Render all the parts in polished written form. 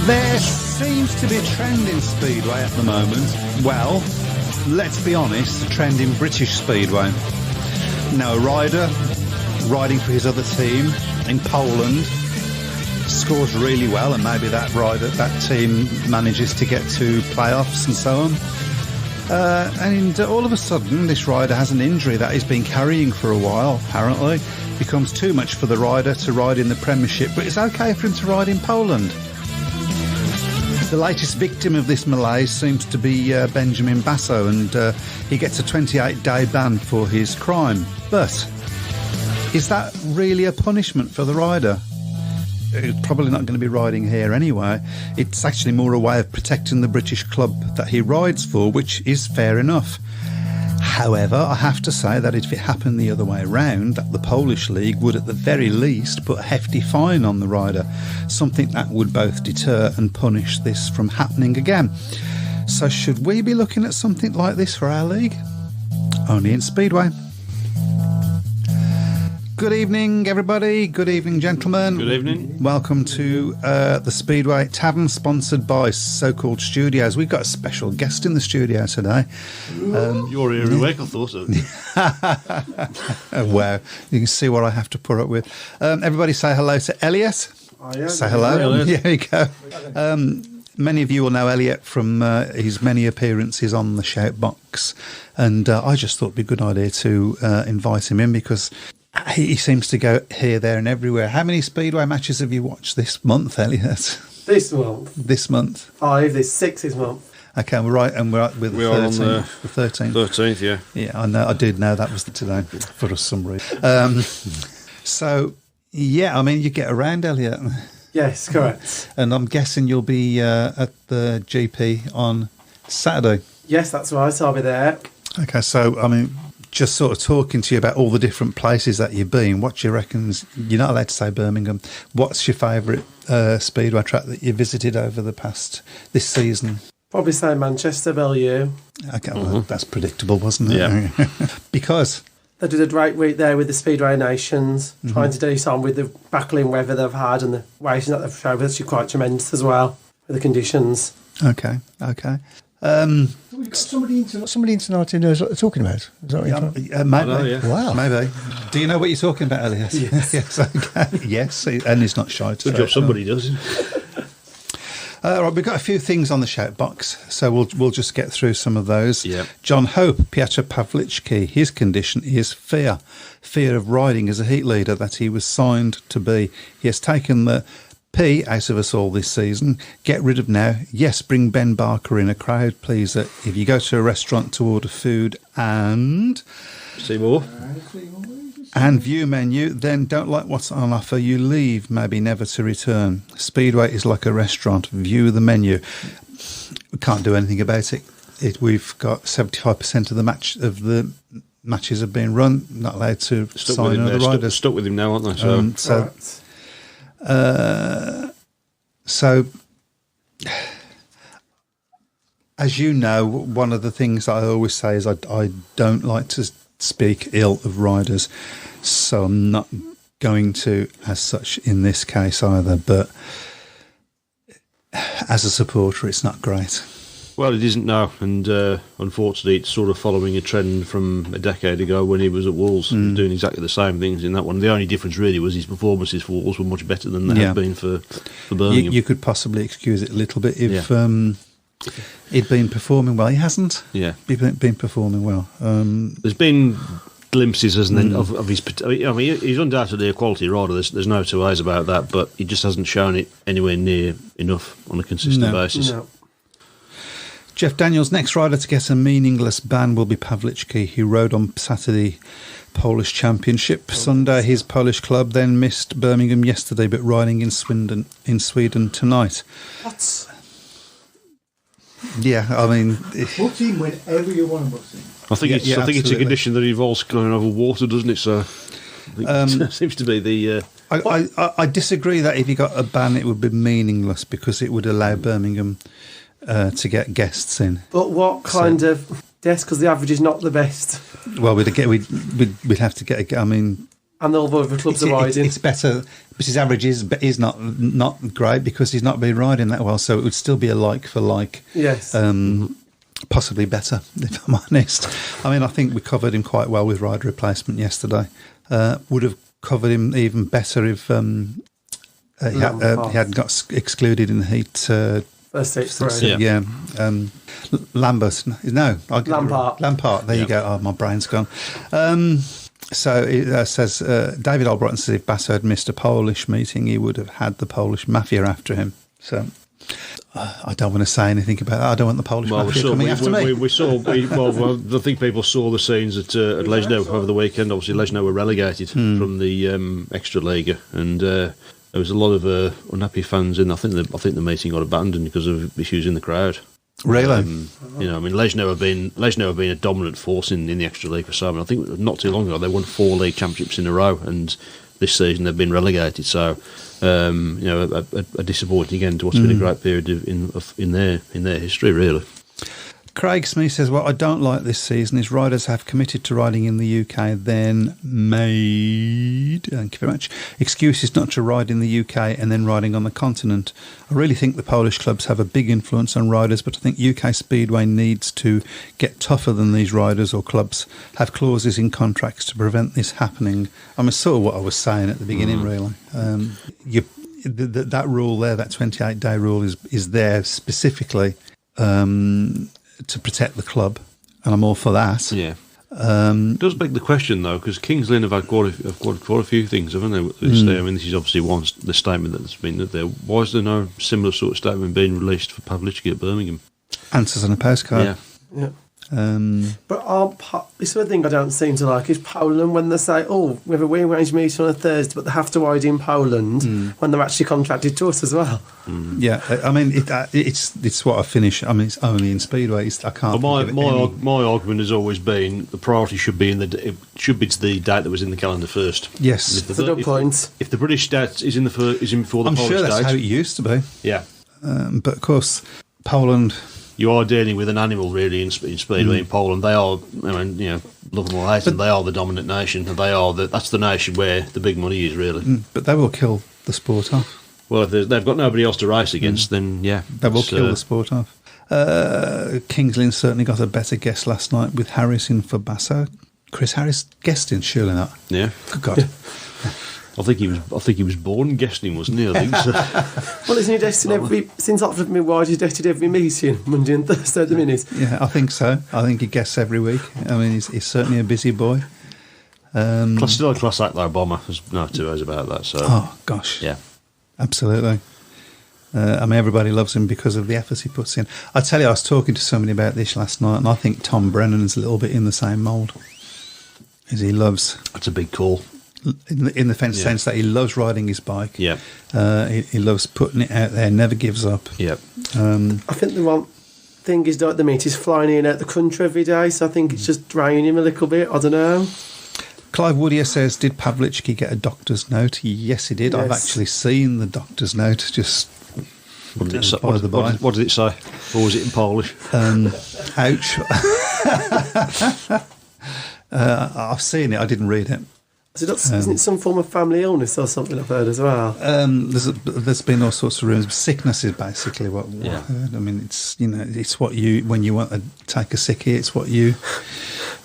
There seems to be a trend in Speedway at the moment. Well, let's be honest, a trend in British Speedway. Now, a rider riding for his other team in Poland scores really well, and maybe that team manages to get to playoffs and so on. And all of a sudden, this rider has an injury that he's been carrying for a while, apparently. Becomes too much for the rider to ride in the Premiership, but it's okay for him to ride in Poland. The latest victim of this malaise seems to be Benjamin Basso, and he gets a 28-day ban for his crime. But is that really a punishment for the rider? He's probably not going to be riding here anyway. It's actually more a way of protecting the British club that he rides for, which is fair enough. However, I have to say that if it happened the other way around, that the Polish League would at the very least put a hefty fine on the rider, something that would both deter and punish this from happening again. So should we be looking at something like this for our league? Only in Speedway. Good evening, everybody. Good evening, gentlemen. Good evening. Welcome to the Speedway Tavern, sponsored by So-Called Studios. We've got a special guest in the studio today. You're here every week, I thought so. Oh, wow. You can see what I have to put up with. Everybody say hello to Elliot. Say hello. Hello. There you go. Many of you will know Elliot from his many appearances on the Shout Box. And I just thought it would be a good idea to invite him in because he seems to go here, there and everywhere. How many Speedway matches have you watched this month, Elliot? This month? This month? 5, there's 6 this month. Okay, we're right, and we're up with the 13th. The 13th. 13th, yeah. Yeah, I know. I did know that was today for some reason. So, yeah, I mean, you get around, Elliot. Yes, correct. And I'm guessing you'll be at the GP on Saturday. Yes, that's right. I'll be there. Okay, so, I mean, just sort of talking to you about all the different places that you've been, what do you reckon? You're not allowed to say Birmingham. What's your favourite Speedway track that you visited over this season? Probably say Manchester, Bellew. Okay, well, that's predictable, wasn't it? Yeah. Because They did a great week there with the Speedway Nations, trying to do something with the battling weather they've had and the racing that they've shown. It's actually quite tremendous as well with the conditions. Okay. We've got somebody in tonight who knows what they're talking about. Is that what you're talking? Maybe. I know, yeah. Wow. Maybe. Do you know what you're talking about, Elliot? Yes. Yes, okay. Yes, and he's not shy to Good job somebody does. Right, we've got a few things on the shout box, so we'll just get through some of those. Yeah. John Hope, Piotr Pawlicki, his condition is fear of riding as a heat leader that he was signed to be. He has taken the P out of us all this season. Get rid of now. Yes, bring Ben Barker in, a crowd pleaser. If you go to a restaurant to order food and Seymour. view menu, then don't like what's on offer, you leave, maybe never to return. Speedway is like a restaurant. View the menu. We can't do anything about it. We've got 75% of the matches have been run. Not allowed to sign other riders. Stuck with him now, aren't they? So, as you know, one of the things I always say is I don't like to speak ill of riders, so I'm not going to as such in this case either, but as a supporter it's not great. Well, it isn't now, and unfortunately it's sort of following a trend from a decade ago when he was at Wolves, doing exactly the same things in that one. The only difference really was his performances for Wolves were much better than they have been for Birmingham. You could possibly excuse it a little bit if he'd been performing well. He hasn't. Yeah. Been performing well. There's been glimpses, hasn't there, of his... I mean, he's undoubtedly a quality rider, there's no two ways about that, but he just hasn't shown it anywhere near enough on a consistent basis. No. Jeff Daniels' next rider to get a meaningless ban will be Pawlicki, who rode on Saturday Polish Championship. Sunday, his Polish club then missed Birmingham yesterday, but riding in Sweden tonight. What? Yeah, I mean... Put him whenever you want to put him. I think it's a condition that involves going over water, doesn't it? So I think it seems to be the... I disagree that if he got a ban, it would be meaningless because it would allow Birmingham to get guests in. But what kind of... Yes, because the average is not the best. Well, we'd have to get... I mean... And all the other clubs are riding. It's better, but his average is not great because he's not been riding that well. So it would still be a like for like. Yes. Possibly better, if I'm honest. I mean, I think we covered him quite well with rider replacement yesterday. Would have covered him even better if he hadn't got excluded in the heat. First heat three. Yeah. Lambert. No. Lampard. There you go. Oh, my brain's gone. So it says, David Albrighton says if Basso had missed a Polish meeting, he would have had the Polish mafia after him. So I don't want to say anything about that. I don't want the Polish mafia coming after me. I think people saw the scenes at Lejno over the weekend. Obviously, Lejno were relegated from the Extraliga, and there was a lot of unhappy fans in. I think the meeting got abandoned because of issues in the crowd. Really? I mean, Lejno have been a dominant force in the Extraliga for so long. I think not too long ago they won 4 league championships in a row, and this season they've been relegated. So, a disappointing end to what's been a great period in their history, really. Craig Smith says, what I don't like this season is riders have committed to riding in the UK, then made, thank you very much, excuses not to ride in the UK and then riding on the continent. I really think the Polish clubs have a big influence on riders, but I think UK Speedway needs to get tougher than these riders or clubs have clauses in contracts to prevent this happening. I mean, sort of what I was saying at the beginning, really. That rule there, that 28-day rule is there specifically to protect the club, and I'm all for that. Yeah. It does beg the question, though, because Kings Lynn have had quite a few things, haven't they? I mean, this is obviously the statement that's been there. Why is there no similar sort of statement being released for Pavlicki at Birmingham? Answers on a postcard. Yeah. But this other thing I don't seem to like is Poland, when they say, we have a rearranged meeting on a Thursday, but they have to ride in Poland when they're actually contracted to us as well. Yeah, I mean, it's what I finish. I mean, it's only in Speedway. I can't. My argument has always been the priority should be to the date that was in the calendar first. Yes, that's a good point. If the British date is in before the Polish date, I'm sure that's how it used to be. Yeah, but of course, Poland. You are dealing with an animal, really, in Speedway in Poland. They are, love them or hate them, they are the dominant nation, and that's the nation where the big money is, really. But they will kill the sport off. Well, if they've got nobody else to race against, then yeah, they will kill the sport off. Kings Lynn certainly got a better guest last night with Harris in for Basso. Chris Harris guesting, surely not. Yeah, good God. I think he was born guesting, wasn't he? I think so. Well, isn't he destined since I've been wide, he's destined every meeting, Monday and Thursday at the minute? Yeah, I think so. I think he guests every week. I mean, he's certainly a busy boy. Still a class act though, Bomber. There's no two ways about that. So. Oh, gosh. Yeah. Absolutely. I mean, everybody loves him because of the effort he puts in. I tell you, I was talking to somebody about this last night, and I think Tom Brennan is a little bit in the same mould. As he loves... That's a big call. In the sense that he loves riding his bike. Yeah. He loves putting it out there, never gives up. Yeah. I think the one thing is at the minute he's flying in and out the country every day, so I think it's just draining him a little bit. I don't know. Clive Woodier says, did Pavlicki get a doctor's note? Yes, he did. Yes. I've actually seen the doctor's note. Just what did it say? Or was it in Polish? Ouch. I've seen it. I didn't read it. Isn't it some form of family illness or something I've heard as well? There's been all sorts of rumours. Sickness is basically what I heard. I mean, it's what you, when you want to take a sickie, it's what you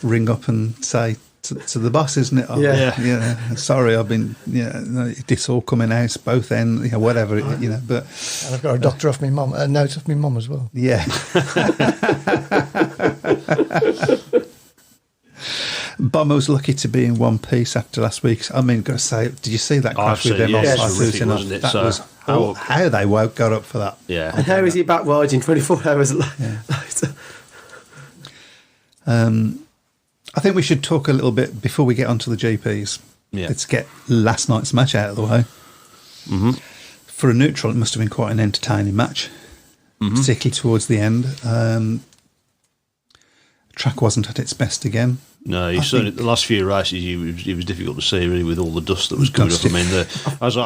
ring up and say to the boss, isn't it? Oh, yeah. Sorry, I've been. It's all coming out both ends. Whatever. But and I've got a doctor off my mum, a note off my mum as well. Yeah. Bomber was lucky to be in one piece after last week. I mean, got to say, did you see that crash with them? Wasn't it? That was how they got up for that. Yeah. And how is he back riding 24 hours later? I think we should talk a little bit before we get onto the GPs. Yeah. Let's get last night's match out of the way. Mm-hmm. For a neutral, it must have been quite an entertaining match, particularly towards the end. Track wasn't at its best again. No, the last few races, it was difficult to see really with all the dust that was coming up. I mean, as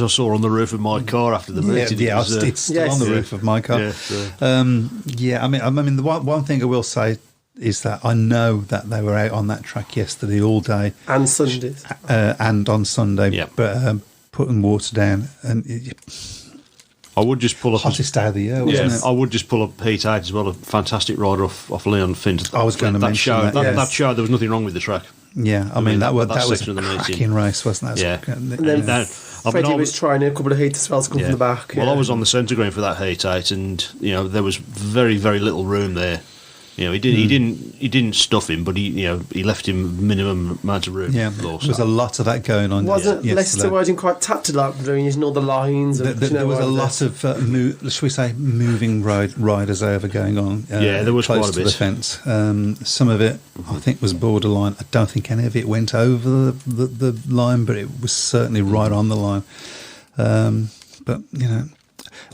I saw on the roof of my car after the meeting, it's still on the roof of my car. Yeah, I mean, the one thing I will say is that I know that they were out on that track yesterday all day And Sundays. and on Sunday, Yeah. but putting water down and I would just pull up. hottest day of the year, wasn't it? I would just pull up Heat 8 as well. A fantastic rider off Leon Fint. I was going to mention show, that, yes. that show. There was nothing wrong with the track. Yeah, I mean that was section a of the meeting. cracking race, wasn't that? Yeah. And then Freddie was trying a couple of heats as well to come from the back. Well, I was on the centre green for that Heat 8, and there was very, very little room there. He didn't stuff him, but he left him minimum amount of room. Yeah, there was a lot of that going on. Wasn't Leicester riding quite tacted like doing using all the lines? There was a lot of should we say moving riders over going on. There was close quite a to bit. the fence. Some of it I think was borderline. I don't think any of it went over the line, but it was certainly right on the line. But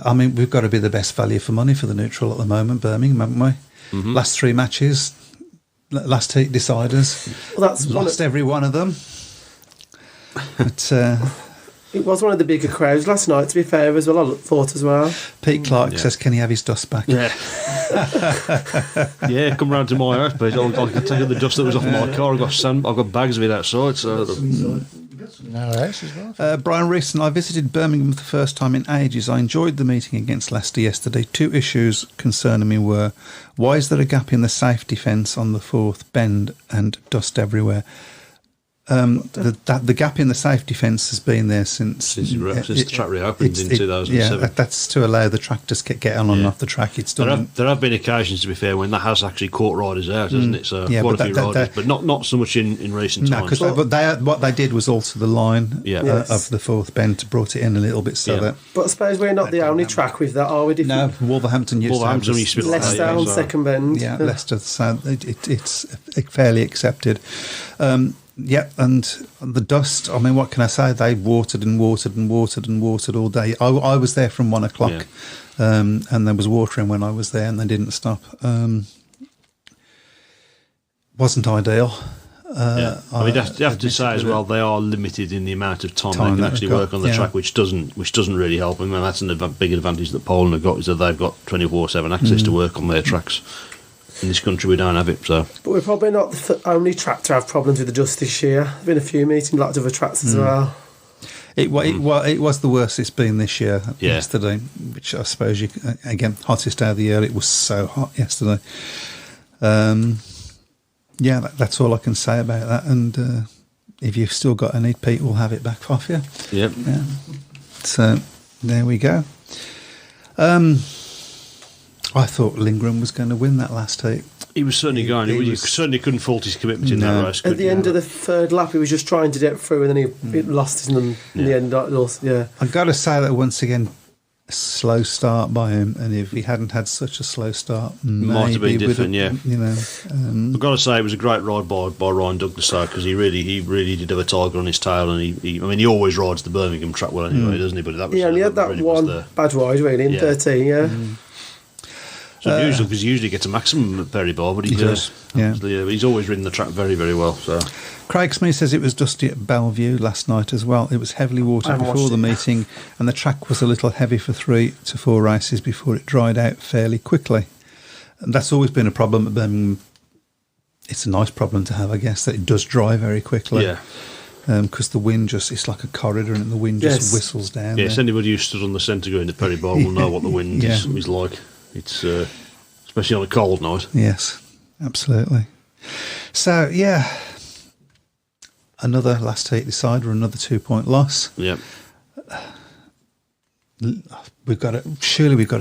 I mean, we've got to be the best value for money for the neutral at the moment, Birmingham, haven't we? Mm-hmm. Last 3 matches, last heat deciders. Well, that's lost every one of them. But it was one of the bigger crowds last night, to be fair, as well, I thought as well. Pete Clark says, can he have his dust back? Yeah. Come round to my house, but I can take the dust that was off my car. I've got bags of it outside. So Brian Rees and I visited Birmingham for the first time in ages. I enjoyed the meeting against Leicester yesterday. 2 issues concerning me were, why is there a gap in the safety fence on the 4th bend and dust everywhere? The gap in the safety fence has been there since the track reopened in 2007. Yeah, that's to allow the track to get on and off the track. It's done. There have been occasions, to be fair, when that has actually caught riders out, hasn't it? So quite a few riders, but not so much in recent times. No, because what they did was alter the line of the 4th bend, brought it in a little bit so that. But I suppose we're not the only track with that, are we? No, Wolverhampton used to be Leicester on second bend. Yeah, Leicester. So it's fairly accepted. And the dust, I mean, what can I say? They watered and watered and watered and watered all day. I was there from 1 o'clock, and there was watering when I was there, and they didn't stop. Wasn't ideal. I mean, you have to say as well, they are limited in the amount of time they can actually work on the track, which doesn't really help. I mean, that's a big advantage that Poland have got, is that they've got 24/7 access to work on their tracks. In this country, we don't have it, so. But we're probably not the only track to have problems with the dust this year. There's been a few meetings, lots of other tracks as well. It was the worst it's been this year. Yesterday, which I suppose again, hottest day of the year. It was so hot yesterday. That's all I can say about that. And if you've still got any, Pete will have it back off you. Yep. Yeah. So there we go. I thought Lindgren was going to win that last heat. He was certainly going. You certainly couldn't fault his commitment in that race. At the end of the 3rd lap, he was just trying to get through, and then he lost in the end. I've got to say that once again, a slow start by him, and if he hadn't had such a slow start, might have been different. I've got to say it was a great ride by Ryan Douglas, though, because he really did have a tiger on his tail, and he always rides the Birmingham track well anyway, doesn't he? But that was, he only had that really one bad ride really in 13, So because he usually gets a maximum at Perry Bar, but he does. Yeah. He's always ridden the track very, very well. So Craig Smith says it was dusty at Bellevue last night as well. It was heavily watered before the meeting, and the track was a little heavy for 3 to 4 races before it dried out fairly quickly. And that's always been a problem at Birmingham. It's a nice problem to have, I guess, that it does dry very quickly. Yeah. Because the wind it's like a corridor, and the wind just whistles down. Yes, anybody who stood on the centre going to Perry Bar will know what the wind is like. It's especially on a cold night. Yes, absolutely. So another last heat decider, another 2-point loss. Yep. We've got to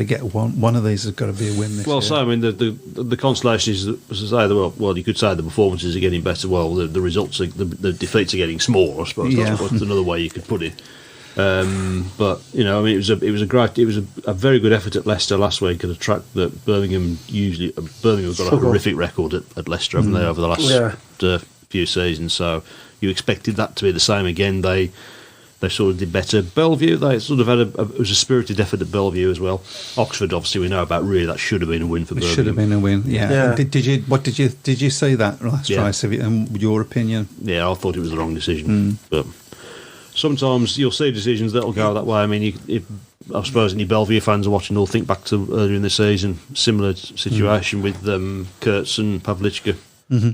get one of these. Has got to be a win this year. So I mean, the consolation is, as I say, you could say the performances are getting better. Well, the results, the defeats are getting smaller. I suppose that's another way you could put it. But I mean, it was a very good effort at Leicester last week at a track that Birmingham have got a horrific record at Leicester, haven't they, over the last few seasons? So you expected that to be the same again. They sort of did better. Bellevue, they sort of had it was a spirited effort at Bellevue as well. Oxford, obviously, we know about. Really, that should have been a win for Birmingham. It should have been a win. Yeah. Did you see that last race? And your opinion? Yeah, I thought it was the wrong decision, but. Sometimes you'll see decisions that'll go that way. I mean, if I suppose any Belvier fans are watching will think back to earlier in the season, similar situation with Kurtz and Pavlichka. Mm-hmm.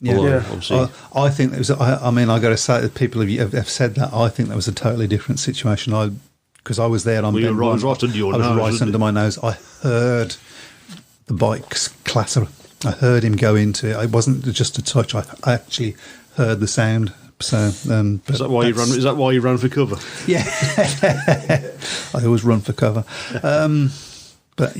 Yeah. Obviously. I think it was. I mean, I got to say that people have said that. I think that was a totally different situation. Because I was there on. You were right under your nose. I was right under my nose. I heard the bike's clatter. I heard him go into it. It wasn't just a touch. I actually heard the sound. So is that why you run? Is that why you ran for cover? Yeah, I always run for cover. But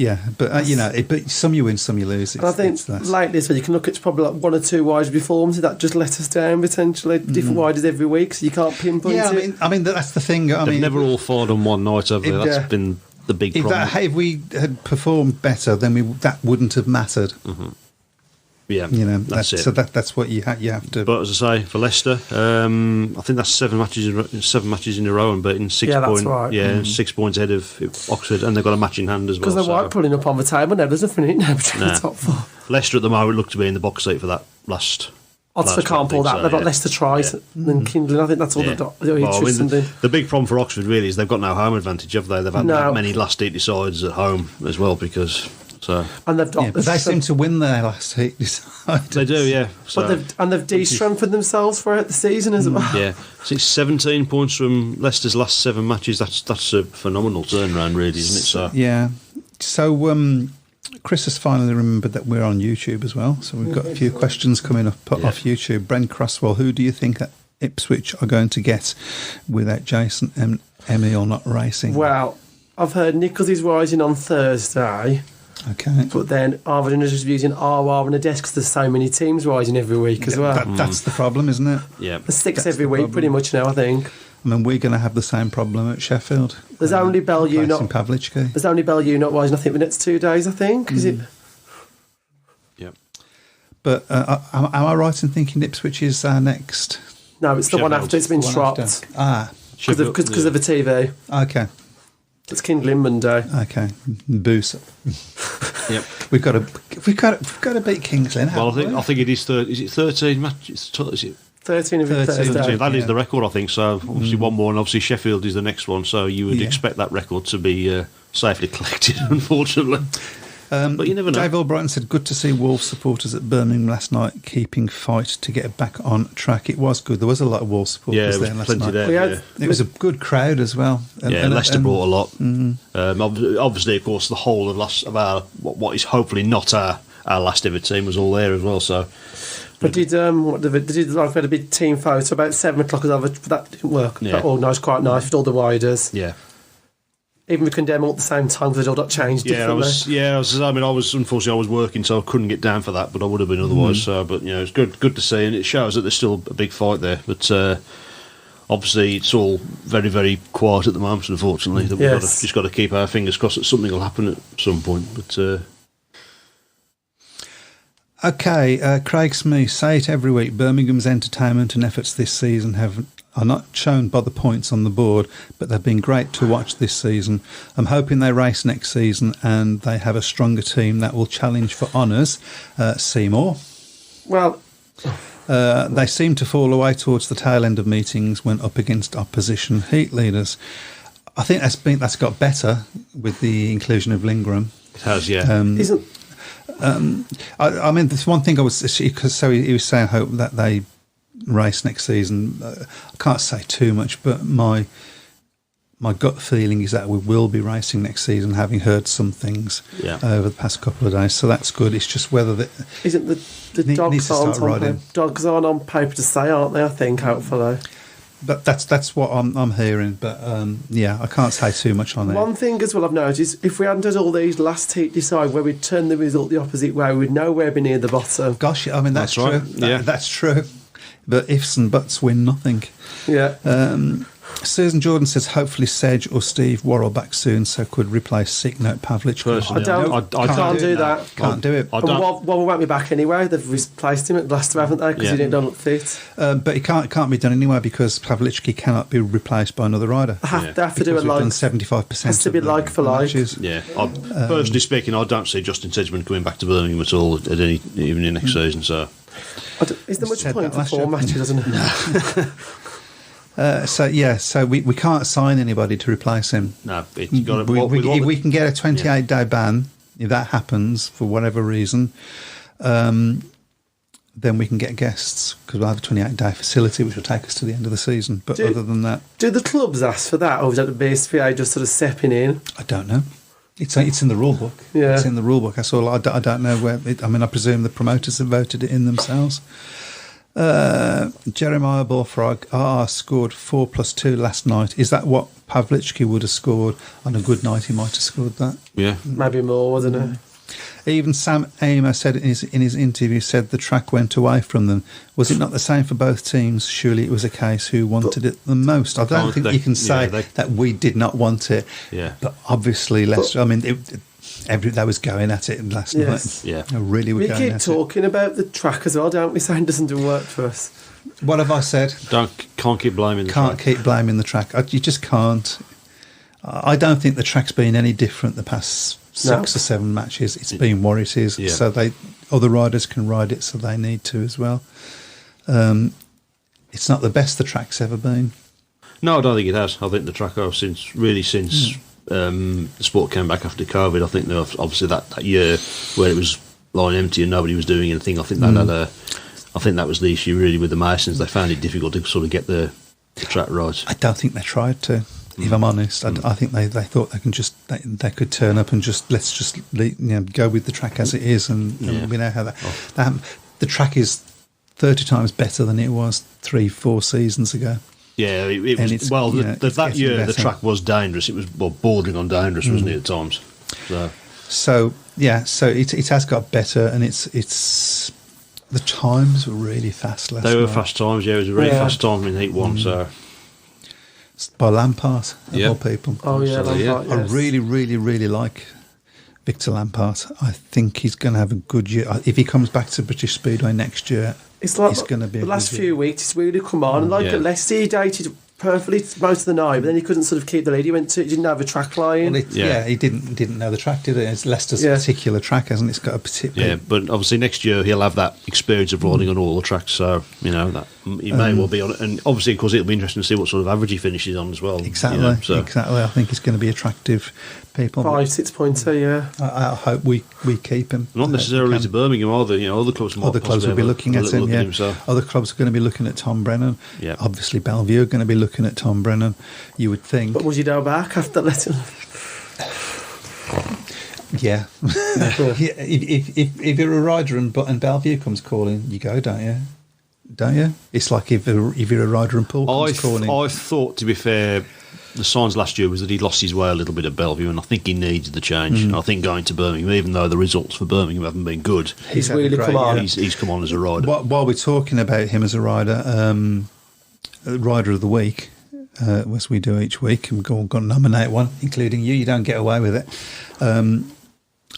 some you win, some you lose. I think like this, you can look at probably like one or two wides performances that just let us down potentially. Different wides every week, so you can't pinpoint it. I mean that's the thing. They've never all fired on one night, have they? That's been the big problem. If we had performed better, then that wouldn't have mattered. Mm-hmm. Yeah, that's it. So that's what you have to. But as I say, for Leicester, I think that's 7 matches in a row and beating 6 points. Right. Yeah, 6 points ahead of Oxford, and they've got a match in hand as well. Because they weren't pulling up on the table now. There's nothing in it now between the top 4. Leicester at the moment look to be in the box seat for that last. Oxford can't pull that. They've got Leicester tries and Kindling. I think that's all they've got. The big problem for Oxford really is they've got no home advantage, have they? They've had many last 80 sides at home as well because. So. And they've got, but they seem to win their last heat. They do, yeah. So. But they've de-strengthened themselves throughout the season as well. Yeah, so it's 17 points from Leicester's last 7 matches. That's a phenomenal turnaround, really, isn't it? So yeah. So Chris has finally remembered that we're on YouTube as well. So we've got a few questions coming up off YouTube. Brent Crosswell, who do you think that Ipswich are going to get without Jason and Emil not racing? Well, I've heard Nichols is rising on Thursday. Okay. But then Arvin is just using RR and a desk because there's so many teams rising every week as well. That's the problem, isn't it? Yeah. There's 6 every week pretty much now, I think. I mean, we're going to have the same problem at Sheffield. There's only Bellew not... Pavlichka. There's only Bellew not rising, I think, the next 2 days, I think. Is it... Yeah. But am I right in thinking Ipswich is our next? No, it's the one after. It's been swapped. Because of the TV. Okay. It's Kindling Monday. Okay, Boost. Yep, we've got to beat Kingsley. Well, I think it is. Is it 13 matches? Is it 13 of Thursday? That is the record, I think. So obviously one more, and obviously Sheffield is the next one. So you would expect that record to be safely collected, unfortunately. But you never know. Dave Albrighton said, good to see Wolves supporters at Birmingham last night keeping fight to get back on track. It was good. There was a lot of Wolves supporters there last night. It was a good crowd as well. And Leicester brought a lot. Obviously, of course, the whole of our what is hopefully not our last ever team was all there as well. So, but we had a big team photo about 7 o'clock as well, but that didn't work. Yeah. That organised quite nice with all the riders. Yeah. Even with Condemn all at the same time, because they'd all got changed differently. I was unfortunately working, so I couldn't get down for that, but I would have been otherwise. So, but it's good to see, and it shows that there's still a big fight there. But obviously, it's all very, very quiet at the moment. Unfortunately, that we've just got to keep our fingers crossed that something will happen at some point. But okay, Craig Smith, say it every week. Birmingham's entertainment and efforts this season are not shown by the points on the board, but they've been great to watch this season. I'm hoping they race next season and they have a stronger team that will challenge for honours. Seymour. Well, they seem to fall away towards the tail end of meetings when up against opposition heat leaders. I think that's got better with the inclusion of Lingram. It has, yeah. I mean, there's one thing I was because he was saying hope that they race next season. I can't say too much, but my gut feeling is that we will be racing next season, having heard some things over the past couple of days. So that's good. It's just whether isn't the dogs aren't on paper to say, aren't they? I think hopefully. But that's what I'm hearing. But I can't say too much on it. One thing as well I've noticed, if we hadn't had all these last heat decide where we'd turn the result the opposite way, we'd nowhere be near the bottom. Gosh, I mean that's true. Right. That's true. But ifs and buts win nothing. Yeah. Susan Jordan says hopefully Sedge or Steve Worrell back soon, so could replace Sicknote Pavlich. I can't do that. Can't do it. Well, won't be back anyway. They've replaced him at Gloucester, haven't they? Because he didn't look fit. But it can't be done anyway because Pavlichki cannot be replaced by another rider. They have to do it like 75%. Has to be like for like. Yeah. Personally speaking, I don't see Justin Sedgman coming back to Birmingham at all at even in next season. So is there much point for 4 matches, isn't it? So we can't assign anybody to replace him. No, it's got to, we can get a 28-day ban if that happens for whatever reason. Then we can get guests because we'll have a 28-day facility which will take us to the end of the season. But other than that... Do the clubs ask for that, or is that the BSPA just sort of stepping in? I don't know. It's in the rule book. Yeah. It's in the rule book. That's all. I don't know where... I presume the promoters have voted it in themselves. Jeremiah Bullfrog scored 4+2 last night. Is that what Pavlichki would have scored? On a good night, he might have scored that. Yeah. Maybe more, wasn't it? Even Sam Amer said in his interview, said the track went away from them. Was it not the same for both teams? Surely it was a case who wanted it the most. I don't think you can say that we did not want it. Yeah. But obviously, Leicester, they was going at it last night. Yeah. They really were we going at it. We keep talking about the track as well, don't we? Saying it doesn't work for us. What have I said? Can't keep blaming the track. Can't keep blaming the track. You just can't. I don't think the track's been any different the past 6 or 7 matches. It's been what it is. Yeah. So other riders can ride it, so they need to as well. It's not the best the track's ever been. No, I don't think it has. I think the track since the sport came back after COVID, I think obviously that year where it was lying empty and nobody was doing anything, I think that was the issue really with the Masons. They found it difficult to sort of get the track right. I don't think they tried to. If I'm honest, I think they thought they could turn up and let's just go with the track as it is, and we know how that the track is 30 times better than it was 3-4 seasons ago. Yeah, it was. Well, that year the track was dangerous. It was bordering on dangerous, wasn't it, at times? So it has got better, and it's the times were really fast last night. They were fast times. Yeah, it was a really fast time in Heat 1. So. By Lampard, of all people. Oh, yeah, Lampard, I really, really, really like Victor Lampard. I think he's going to have a good year. If he comes back to British Speedway next year, it's like it's going to be the last few weeks, it's really come on. At Leicester, he dated perfectly most of the night, but then he couldn't sort of keep the lead. He didn't have a track line. Well, he didn't know the track, did he? It's Leicester's particular track, hasn't it? It's got a particular... Yeah, but obviously next year he'll have that experience of riding on all the tracks, so, that he may well be on it. And obviously, of course, it'll be interesting to see what sort of average he finishes on as well. Exactly, exactly. I think it's going to be attractive. People 5-6 points, yeah. I hope we keep him. Not necessarily to Birmingham, either. Other clubs might will be looking at him. Yeah, other clubs are going to be looking at Tom Brennan. Yeah, obviously Bellevue are going to be looking at Tom Brennan. You would think. But would you go back after letting? Yeah. If you're a rider and Bellevue comes calling, you go, don't you? Don't you? It's like if you're a rider and Poole comes calling. I thought, to be fair, the signs last year was that he lost his way a little bit at Bellevue, and I think he needs the change. And I think going to Birmingham, even though the results for Birmingham haven't been good, he's really come on. He's come on as a rider. While we're talking about him as a rider, Rider of the Week, as we do each week, and we're going to nominate one, including you. You don't get away with it. I'm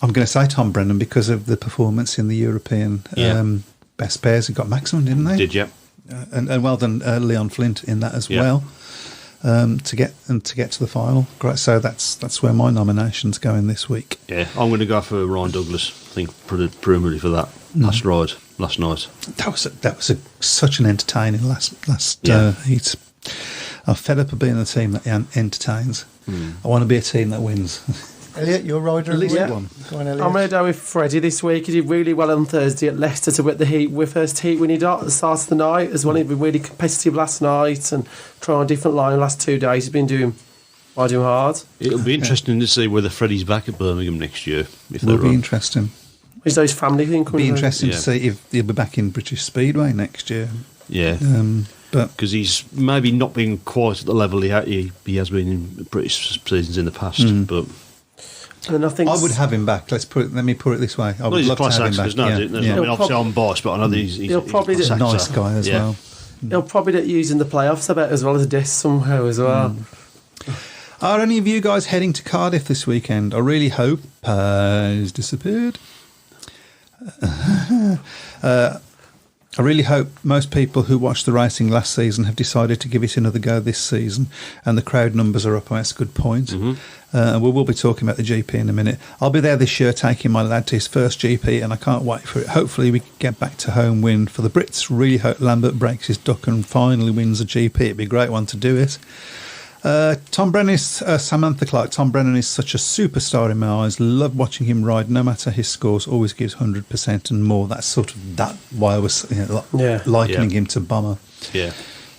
going to say Tom Brennan because of the performance in the European Best Pairs. He got maximum, didn't they? Did, yeah. And well done, Leon Flint in that as well. To get to the final. Great. So that's where my nomination's going this week. Yeah, I'm going to go for Ryan Douglas. I think primarily for that last night. That was such an entertaining last heat. I'm fed up of being a team that entertains. I want to be a team that wins. Elliot, you're rider of the week. One. Go on, Elliot. I'm going to go with Freddie this week. He did really well on Thursday at Leicester to win the heat with first heat when he got at the start of the night as well. He was really competitive last night and trying a different line the last 2 days. He's been doing hard. It'll be interesting to see whether Freddie's back at Birmingham next year. It will be interesting. Is those family thing coming? It'll be interesting to see if he'll be back in British Speedway next year. Yeah. Because he's maybe not been quite at the level he has been in British seasons in the past, but... And I would have him back. Let me put it this way. I would love to have him back. Obviously I'm biased, but I know he's a nice guy as well. He'll probably get used in the playoffs, I bet, as well as a disc somehow as well. Are any of you guys heading to Cardiff this weekend? I really hope. He's disappeared. I really hope most people who watched the racing last season have decided to give it another go this season, and the crowd numbers are up. That's a good point. And we will be talking about the GP in a minute. I'll be there this year taking my lad to his first GP, and I can't wait for it. Hopefully we can get back to home win for the Brits. Really hope Lambert breaks his duck and finally wins a GP. It'd be a great one to do it. Tom Brennan is Samantha Clark. Tom Brennan is such a superstar in my eyes. Love watching him ride. No matter his scores, always gives 100% and more. That's sort of why I was likening him to Bomber. Yeah,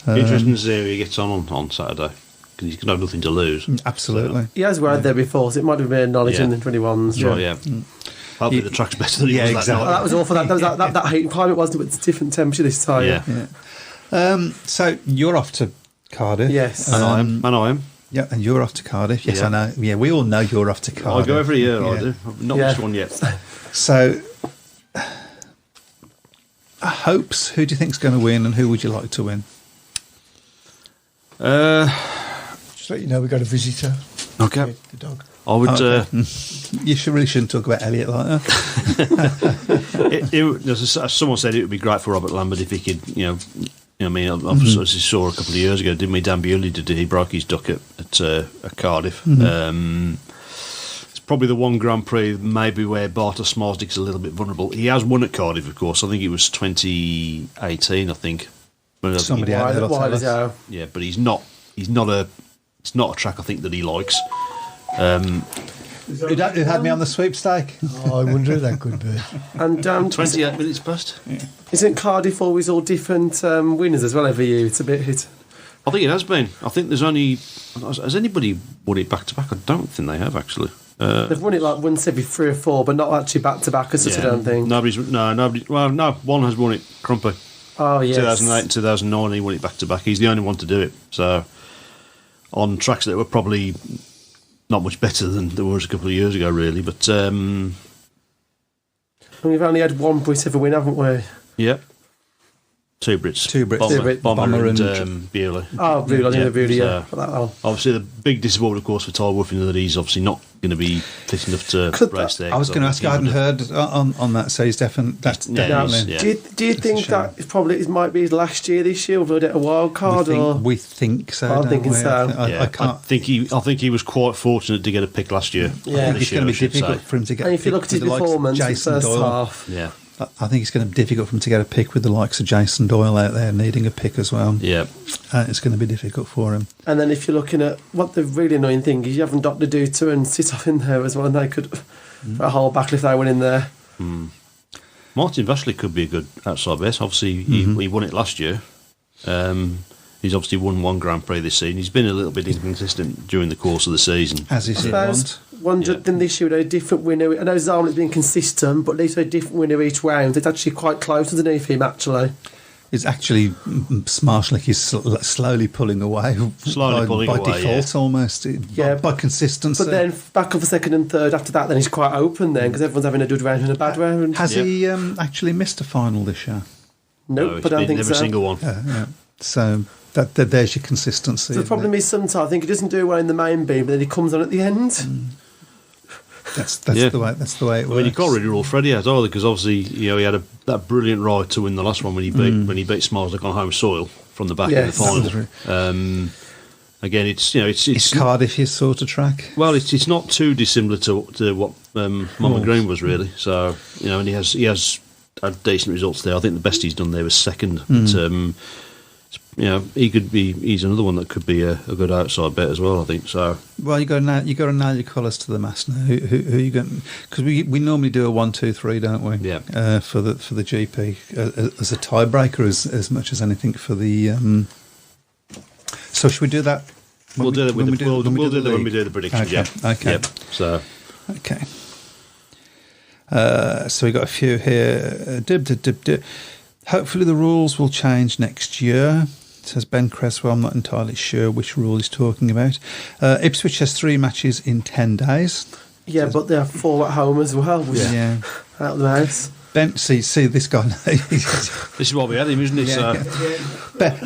interesting to see how he gets on Saturday. Because he's going to have nothing to lose. Absolutely. So. He has rode there before, so it might have been knowledge in the 21s. That's right, yeah. Hopefully the track's better than it was exactly. That was awful. That heat climate wasn't, but it's a different temperature this time. Yeah. So you're off to Cardiff. Yes. And I am. Yeah, and you're off to Cardiff. Yes, I know. Yeah, we all know you're off to Cardiff. I go every year, I do. Not this one yet. So, hopes, who do you think's going to win and who would you like to win? Just let you know, we got a visitor. Okay. The dog. I would. You really shouldn't talk about Elliot like that. As someone said, it would be great for Robert Lambert if he could, I mean, I saw a couple of years ago, didn't we? Dan Bewley did it. He broke his duck at Cardiff. It's probably the one Grand Prix maybe where Bartosz Smarsdyk's a little bit vulnerable. He has won at Cardiff, of course. I think it was 2018. I think. Somebody out there will tell us. Yeah, but he's not. It's not a track I think that he likes. Who had me on the sweepstake? I wonder who that could be. And 28 minutes past. Isn't Cardiff always all different winners as well every year? It's a bit hit. I think it has been. I think there's only. Has anybody won it back to back? I don't think they have actually. They've won it like once every 3 or 4, but not actually back to back as such. I don't think. Nobody. Well, no, one has won it. Crumpy. Oh yes. 2008 and 2009, he won it back to back. He's the only one to do it. So on tracks that were probably not much better than there was a couple of years ago, really. But and we've only had one Brit ever win, haven't we? Yeah. Two Brits. Bomber and Bewley. Oh, Bewley, yeah. Obviously, the big disappointment, of course, for Ty Woofing that he's obviously not going to be fit enough to race there. I was going to ask, I hadn't heard on that, so he's definitely. Yeah. Do you think that it might be his last year this year, or a wild card? We think so. I'm thinking so. I think he was quite fortunate to get a pick last year. Yeah, it's going to be difficult for him to get. And if you look at his performance, the first half, I think it's going to be difficult for him to get a pick with the likes of Jason Doyle out there needing a pick as well. Yeah. It's going to be difficult for him. And then if you're looking at what the really annoying thing is, you haven't Dr. Duta and Sitov in there as well, and they could for a whole battle if they went in there. Martin Vashley could be a good outside base. Obviously, he won it last year. He's obviously won one Grand Prix this season. He's been a little bit inconsistent during the course of the season. As is it once. Then this year, a different winner. I know Zalman's been consistent, but at least a different winner each round. It's actually quite close underneath him, actually. It's actually Smarslik is slowly pulling away. By default, almost. By consistency. But then back up for second and third after that, then he's quite open then, because everyone's having a good round and a bad round. Has he actually missed a final this year? Nope, but I don't think so. Every single one. So there's your consistency. So the problem is sometimes I think he doesn't do well in the main beam, but then he comes on at the end. That's the way it works. I mean, you can't really rule Freddie out either, because obviously he had that brilliant ride to win the last one when he beat Smarslik on home soil from the back in the final. Again, it's Cardiff his sort of track. Well, it's not too dissimilar to what Monmouth Green was really. So and he has had decent results there. I think the best he's done there was second. But, he's another one that could be a good outside bet as well, I think. So, well, you got to nail your colours to the mast now. Who you going? Because we normally do a 1, 2, 3, don't we? Yeah. For the GP as a tiebreaker as much as anything for the. So should we do that? We'll do it when we do the predictions. Okay. Yep. So. Okay. So we got a few here. Hopefully the rules will change next year, says Ben Cresswell. I'm not entirely sure which rule he's talking about. Ipswich has 3 matches in 10 days. Yeah, but they have 4 at home as well. Yeah. Out of the house. Ben, see this guy. This is what we had him, isn't it? Yeah.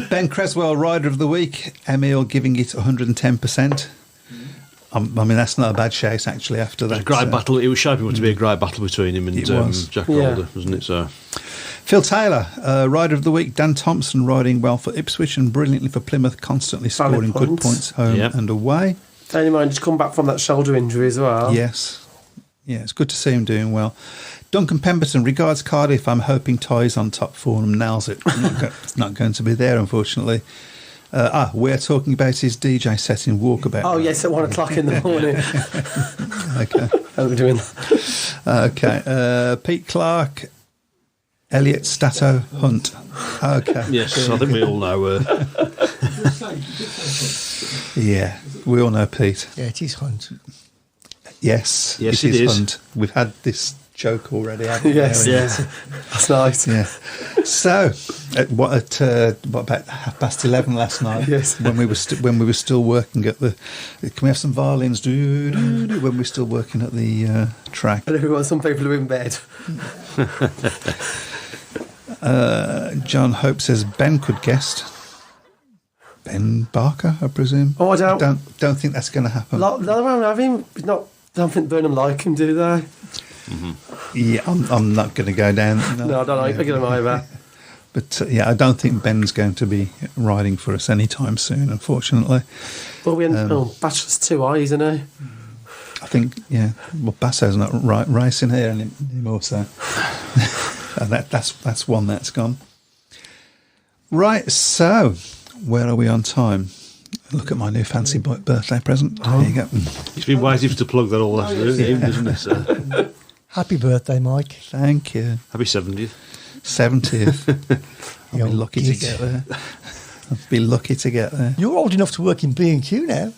Ben Cresswell, Rider of the Week. Emil giving it 110%. I mean, that's not a bad chase, actually, after that. It was a great battle. It was shaping up to be a great battle between him and Jack Calder, wasn't it? So. Phil Taylor, Rider of the Week. Dan Thompson riding well for Ipswich and brilliantly for Plymouth, constantly scoring good points home and away. Bearing in mind, he's come back from that shoulder injury as well. Yes. Yeah, it's good to see him doing well. Duncan Pemberton, regards Cardiff. I'm hoping Ty's on top form and nails it. It's not going to be there, unfortunately. We're talking about his DJ set in Walkabout. Oh, yes, at 1 o'clock in the morning. Okay. How are we doing that? Okay. Pete Clark, Elliot Stato Hunt. Okay. Yes, I think we all know. Yeah, we all know Pete. Yeah, it is Hunt. Yes, Yes, it is. Hunt. We've had this joke already, haven't we? Yes. Yeah. That's nice. Yeah. So, what about 11:30 last night? Yes. When we were still working at the. Can we have some violins? Do, do, do, when we're still working at the track. And everyone, some people are in bed. John Hope says Ben could guest. Ben Barker, I presume. Oh, I don't think that's going to happen. No, I don't think Burnham like him, do they? Mm-hmm. Yeah, I'm not going to go down. No, I don't like him either. But I don't think Ben's going to be riding for us anytime soon, unfortunately. Well, Bachelor's too high, isn't he? I think, yeah. Well, Basso's not racing here anymore, so that's one that's gone. Right, so where are we on time? Look at my new fancy birthday present. There you go. He's been waiting to plug that all afternoon, isn't he? So, Happy birthday, Mike. Thank you. happy 70th. 70th. I'll be lucky to git. get there. I'll be lucky to get there. You're old enough to work in B&Q now.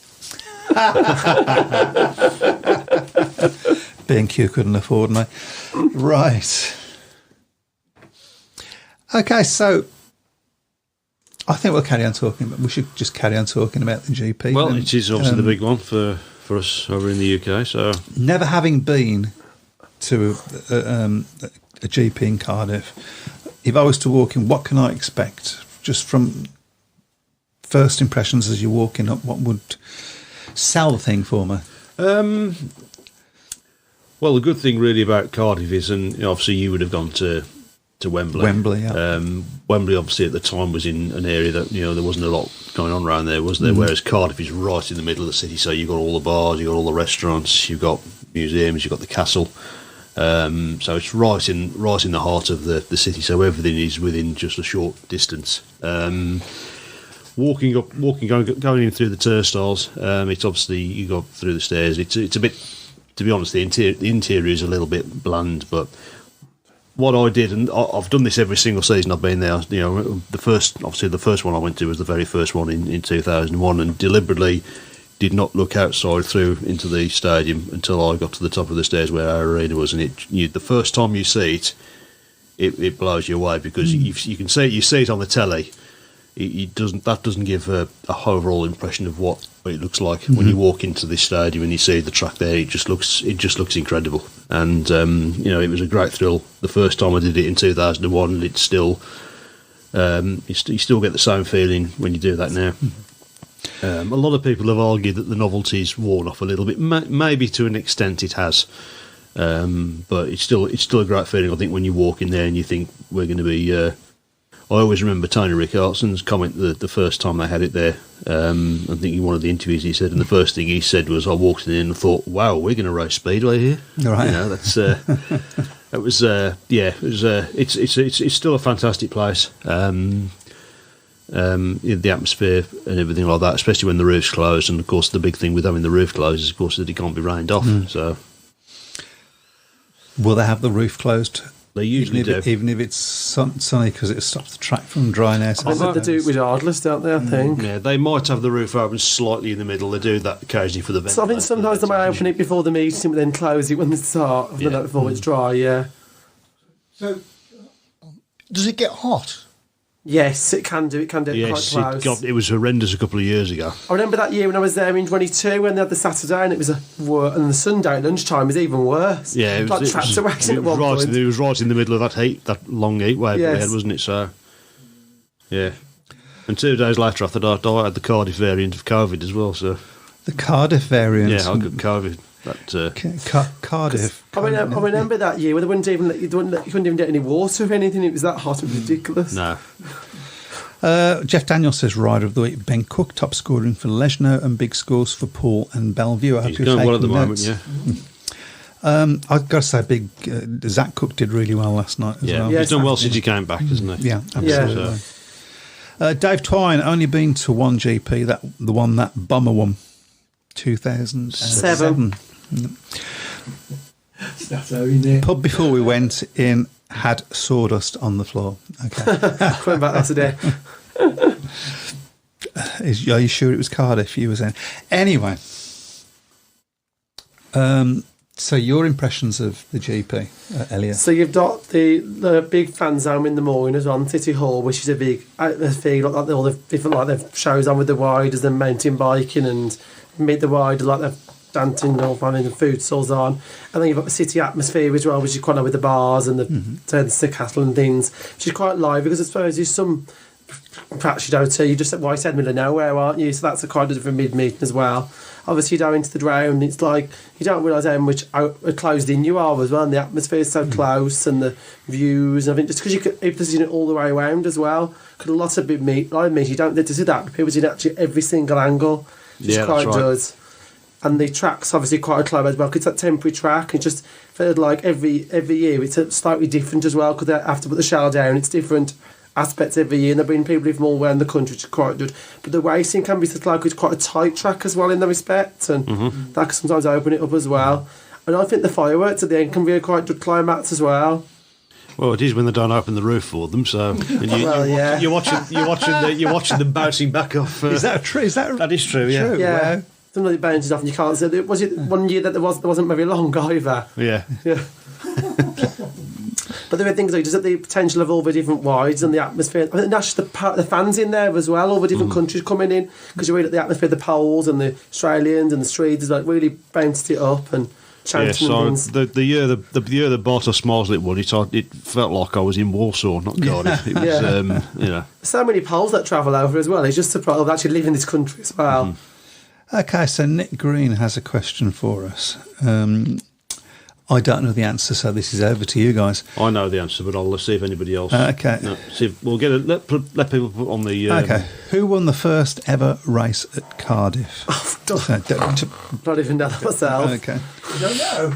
B&Q couldn't afford me. Right. Okay, so I think we'll carry on talking, but we should just carry on talking about the GP. Well, then. it is obviously the big one for us over in the UK. So Never having been to a GP in Cardiff, if I was to walk in, what can I expect? Just from first impressions as you're walking up, what would sell the thing for me? well, the good thing really about Cardiff is, and obviously you would have gone to Wembley. Wembley, yeah. Wembley, obviously, at the time was in an area that there wasn't a lot going on around there, was there? Whereas Cardiff is right in the middle of the city, so you've got all the bars, you've got all the restaurants, you've got museums, you've got the castle. So it's right in the heart of the city. So everything is within just a short distance. Going in through the turnstiles. It's obviously you go through the stairs. It's a bit, to be honest, the interior is a little bit bland, but. What I did, and I've done this every single season I've been there. The first one I went to was the very first one in 2001, and deliberately did not look outside through into the stadium until I got to the top of the stairs where our arena was. And the first time you see it blows you away because you can see it on the telly. That doesn't give a overall impression of what it looks like when you walk into this stadium and you see the track there. It just looks incredible, and it was a great thrill the first time I did it in 2001. And it's still you still get the same feeling when you do that now. A lot of people have argued that the novelty's worn off a little bit. Maybe to an extent it has, but it's still a great feeling. I think when you walk in there and you think we're going to be. I always remember Tony Rickardson's comment the first time they had it there. I think in one of the interviews he said, and the first thing he said was, "I walked in and thought, wow, we're going to race Speedway here." Right. That's it was. It's still a fantastic place. The atmosphere and everything like that, especially when the roof's closed. And of course, the big thing with having the roof closed is, of course, that it can't be rained off. So, will they have the roof closed? They usually do. Even if it's sunny, because it stops the track from drying out. I think they do it regardless, don't they, I think? Yeah, they might have the roof open slightly in the middle. They do that occasionally for the ventilation. So I think sometimes they may open it before the meeting, but then close it when they start, before it's dry, yeah. So, does it get hot? Yes, it can do. It can do it quite close. It was horrendous a couple of years ago. I remember that year when I was there in 22 when they had the Saturday and it was and the Sunday at lunchtime was even worse. Yeah, it was tractor racing at one point. It was right in the middle of that long heat wave we had, wasn't it? So, yeah. And 2 days later after that, I had the Cardiff variant of COVID as well. So the Cardiff variant? Yeah, I got COVID. Cardiff. I remember that year where they you couldn't even get any water or anything. It was that hot and ridiculous. No. Jeff Daniels says rider of the week Ben Cook, top scoring for Lesno and big scores for Paul and Bellevue. I hope He's you're going taking well at the moment, notes. yeah. I've got to say, Zach Cook did really well last night as well. Yeah, he's done well since he came back, hasn't he? Yeah, absolutely. Dave Twine only been to one GP, the one that Bummer won, 2007. Pub before we went in had sawdust on the floor. Okay, Coming back that today. are you sure it was Cardiff you was in? Anyway, so your impressions of the GP, Elliot? So you've got the big fan zone in the morning as well, City Hall, which is a big atmosphere, like all the different the shows on with the riders and mountain biking and meet the riders, like the dancing and the food stalls on, and then you've got the city atmosphere as well, which is quite like with the bars and the castle and things, which is quite live because I suppose there's some perhaps you don't see, you're just at Whitehead, middle of nowhere, aren't you? So that's a kind of different mid-meeting as well. Obviously, you go into the drown, it's like you don't realise how much closed in you are as well, and the atmosphere is so close, and the views, and I think just because you could position it all the way around as well, because a lot of big meet, like me, you don't get to see that, but people see actually every single angle, which is quite good. And the track's obviously quite a climb as well, because it's that temporary track, it just feels like every year it's slightly different as well, because they have to put the shell down, it's different aspects every year, and they've been people from all around the country, which is quite good. But the racing can be like it's quite a tight track as well in that respect, and that can sometimes open it up as well. And I think the fireworks at the end can be a quite good climax as well. Well, it is when they don't open the roof for them. So and you're watching them bouncing back off. Is that true? That is true. Yeah. True? Yeah. Wow. Sometimes it bounces off and you can't see it. Was it one year that there wasn't very long either? Yeah. But there are things like just at the potential of all the different wides and the atmosphere. I think that's just the fans in there as well, all the different countries coming in, because you read at the atmosphere, the Poles and the Australians and the Swedes like really bounced it up and chanting things. The year the Bartos Marslit won it felt like I was in Warsaw, not Cardiff. It was so many Poles that travel over as well. It's just surprised of actually live in this country as well. Okay, so Nick Green has a question for us. I don't know the answer, so this is over to you guys. I know the answer, but I'll see if anybody else. Okay. No, see if we'll get it. Let people put on the. Okay. Who won the first ever race at Cardiff? Not even know that myself. Okay. I don't know.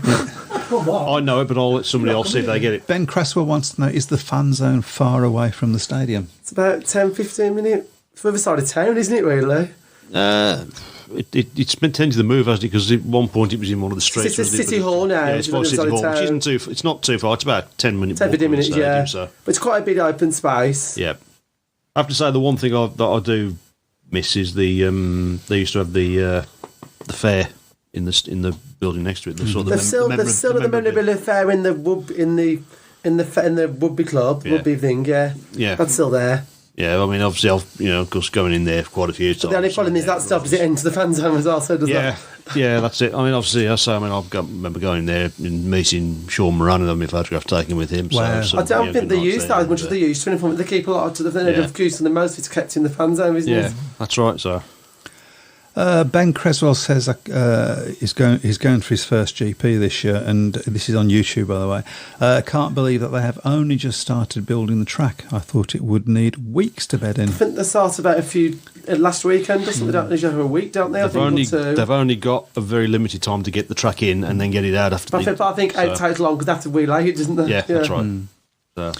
Come on. I know it, but I'll let somebody else see if they get it. Ben Cresswell wants to know, is the fan zone far away from the stadium? It's about 10-15 minutes. It's the other side of town, isn't it, really? It's been tending to move, hasn't it? Because at one point it was in one of the streets. It's City Hall now. Yeah, it's by City Hall, which isn't too. It's not too far. It's about 10 minutes. 10-15 minutes, yeah. So. But it's quite a big open space. Yeah, I have to say the one thing that I do miss is the they used to have the fair in the building next to it. There's still the memorabilia fair in the Woodby Club, Woodby thing. Yeah, that's still there. Yeah, I mean, obviously, of course, going in there quite a few times. But the only problem is that's the opposite end to the fan zone as well, so does that. Yeah, that's it. I mean, obviously, I remember going there and meeting Sean Moran and having a photograph taken with him. Wow. So I don't think they use that as much as they used to. They keep a lot of the goose and the most it's kept in the fan zone, isn't it? Yeah, that's right, so. Ben Creswell says he's going for his first GP this year, and this is on YouTube, by the way. Can't believe that they have only just started building the track. I thought it would need weeks to bed in. I think they started about last weekend or something. They don't usually have a week, don't they? They've only got a very limited time to get the track in and then get it out after. But I think it takes long because they have to relay it, doesn't they? Yeah, that's right. So.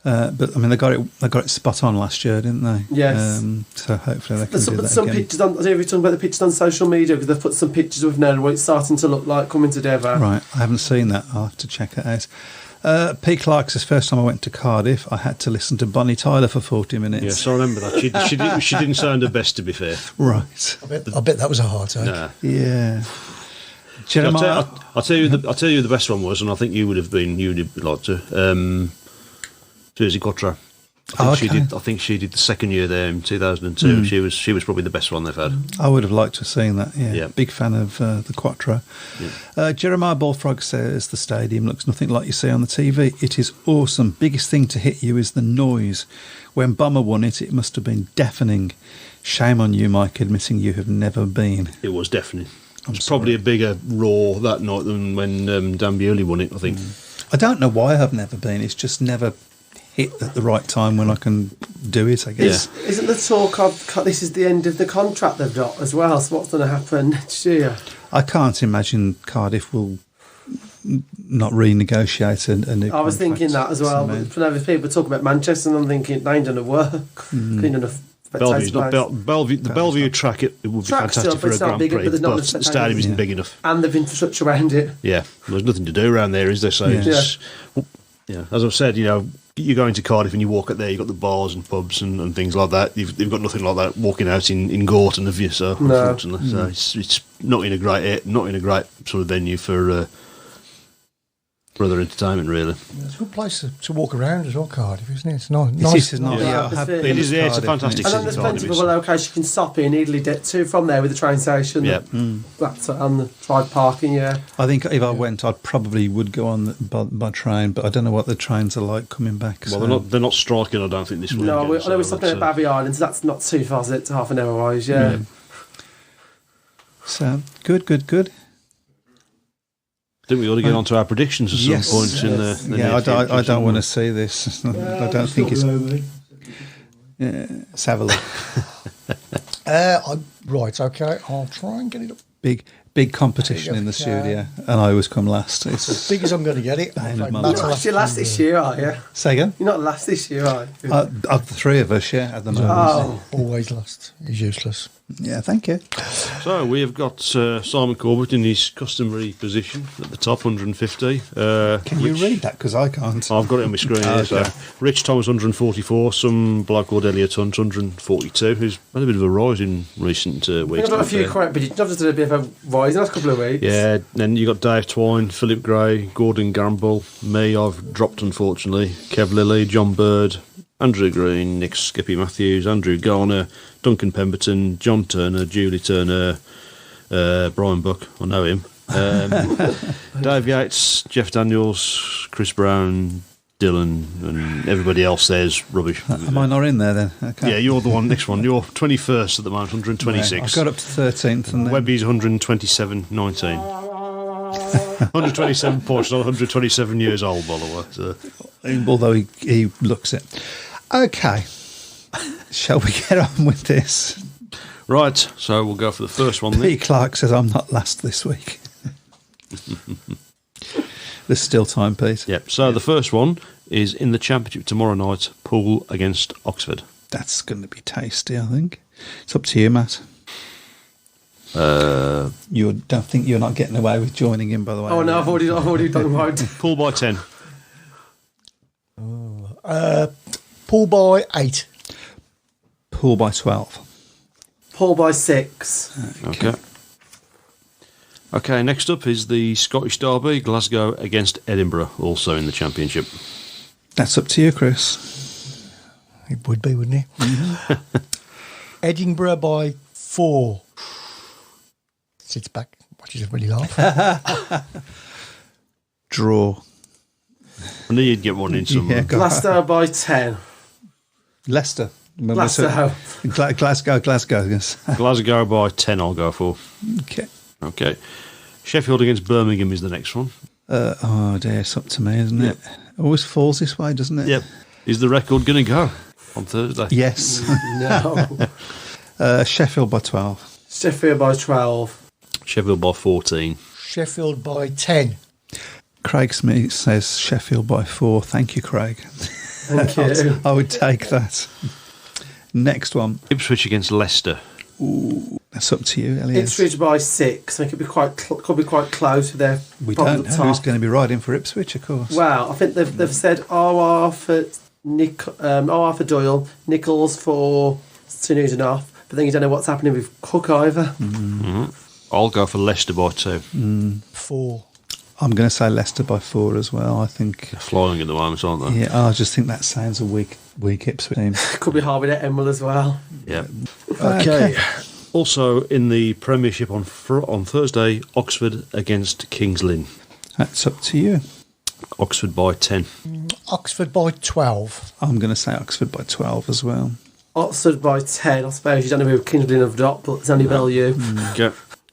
But I mean, they got it spot on last year, didn't they? Yes. So hopefully they can do that some again. pictures on. I don't know if you're talking about the pictures on social media because they've put some pictures of now what it's starting to look like coming together. Right, I haven't seen that. I'll have to check it out. P. Clark says, first time I went to Cardiff, I had to listen to Bonnie Tyler for 40 minutes. Yes, I remember that. She didn't sound her best, to be fair. Right. I bet that was a hard time. Nah. Yeah. Jeremiah, I'll tell you the best one was, and I think you'd have liked to. Jersey Quattro. I think she did the second year there in 2002. She was probably the best one they've had. I would have liked to have seen that. Yeah. Big fan of the Quattro. Yeah. Jeremiah Bullfrog says the stadium looks nothing like you see on the TV. It is awesome. Biggest thing to hit you is the noise. When Bomber won it, it must have been deafening. Shame on you, Mike, admitting you have never been. It was deafening. It was probably a bigger roar that night than when Dan Bewley won it, I think. I don't know why I've never been. It's just never hit at the right time when I can do it, I guess. Yeah. Isn't the talk of this is the end of the contract they've got as well? So what's going to happen next year? I can't imagine Cardiff will not renegotiate a new I was contract. thinking that as well. But whenever people talk about Manchester, and I'm thinking they ain't done the work. Clean enough. Bellevue, the Bellevue track, it would be fantastic for a Grand Prix, but the stadium isn't big enough. And the infrastructure around it. Yeah, there's nothing to do around there, is there? So, as I've said, you go into Cardiff and you walk out there, you've got the bars and pubs and things like that. You've got nothing like that walking out in Gorton, have you? So, unfortunately. So it's not in a great sort of venue for other entertainment, really. Yeah, it's a good place to walk around as well, Cardiff, isn't it? It's nice. It is. Yeah, it's a fantastic city. And then there's plenty of other locations you can stop in, easily get to from there with the train station. Yeah. That's on the side parking. Yeah. I think if I went, I probably would go on by train, but I don't know what the trains are like coming back. Well, they're not striking. I don't think this week. No, I know we're stopping at Babby Island, so that's not too far. It's half an hour wise. Yeah. So good. I think we ought to get on to our predictions at some point in the near future. I don't want to see this. I don't think it's... let's have a look. Right, okay. I'll try and get it up. Big competition in the studio, and I always come last. It's as big as I'm going to get it. You're last this year, are you? Say again? You're not last this year, are you? Of the three of us, at the moment. Oh. Always last. He's useless. Yeah, thank you. So we have got Simon Corbett in his customary position at the top, 150. Can you read that? Because I can't. I've got it on my screen here. So Rich Thomas, 144. Some bloke called Elliot Hunt, 142, who's had a bit of a rise in recent weeks. I've got a few correct, but you've just done a bit of a rise in the last couple of weeks. Yeah, then you got Dave Twine, Philip Gray, Gordon Gamble, me, I've dropped unfortunately, Kev Lilly, John Bird, Andrew Green, Nick Skippy Matthews, Andrew Garner, Duncan Pemberton, John Turner, Julie Turner, Brian Buck, I know him, Dave Yates, Jeff Daniels, Chris Brown, Dylan, and everybody else there's rubbish. Am I not in there then? Okay. Yeah, you're the one, next one. You're 21st at the moment, 126. Yeah, I got up to 13th. And then... Webby's 127.19. 127 points, not 127 years old, by the way. So. Although he looks it. Okay. Shall we get on with this? Right, so we'll go for the first one then. P. Clark says I'm not last this week. There's still time, Pete. Yep, so the first one is in the Championship tomorrow night, Poole against Oxford. That's going to be tasty, I think. It's up to you, Matt. You don't think you're not getting away with joining in, by the way? Oh, no, I've already done mine. Poole by 10. Poole by 8. Poole by 12. Poole by 6. Okay, next up is the Scottish Derby, Glasgow against Edinburgh, also in the Championship. That's up to you, Chris. It would be, wouldn't it? Mm-hmm. Edinburgh by 4. Sits back, watches everybody laugh. Draw. I knew you'd get one in somewhere. Yeah, Glasgow by 10. Leicester. Glasgow. Glasgow, yes. Glasgow by 10 I'll go for. Okay. Sheffield against Birmingham is the next one. Oh dear, it's up to me, isn't it? It always falls this way, doesn't it? Yep. Is the record going to go on Thursday? Yes. No. Sheffield by 12. Sheffield by 12. Sheffield by 14. Sheffield by 10. Craig Smith says Sheffield by 4. Thank you, Craig. Thank you. I would take that. Next one. Ipswich against Leicester. Ooh, that's up to you, Elliot. Ipswich by 6. I think it could be quite close with their. We don't know who's going to be riding for Ipswich, of course. Well, I think they've said OR for Doyle, Nichols for Sunuzanoff, but then you don't know what's happening with Cook either. Mm-hmm. I'll go for Leicester by 2. 4. I'm going to say Leicester by 4 as well. I think they're flying at the moment, aren't they? Yeah, I just think that sounds a weak Ipswich team. Could be hard with Emerald as well. Yeah. Okay. Also in the Premiership on Thursday, Oxford against Kings Lynn. That's up to you. Oxford by 10. Oxford by 12. I'm going to say Oxford by 12 as well. Oxford by 10. I suppose you don't know who Kings Lynn have got, but it's only value.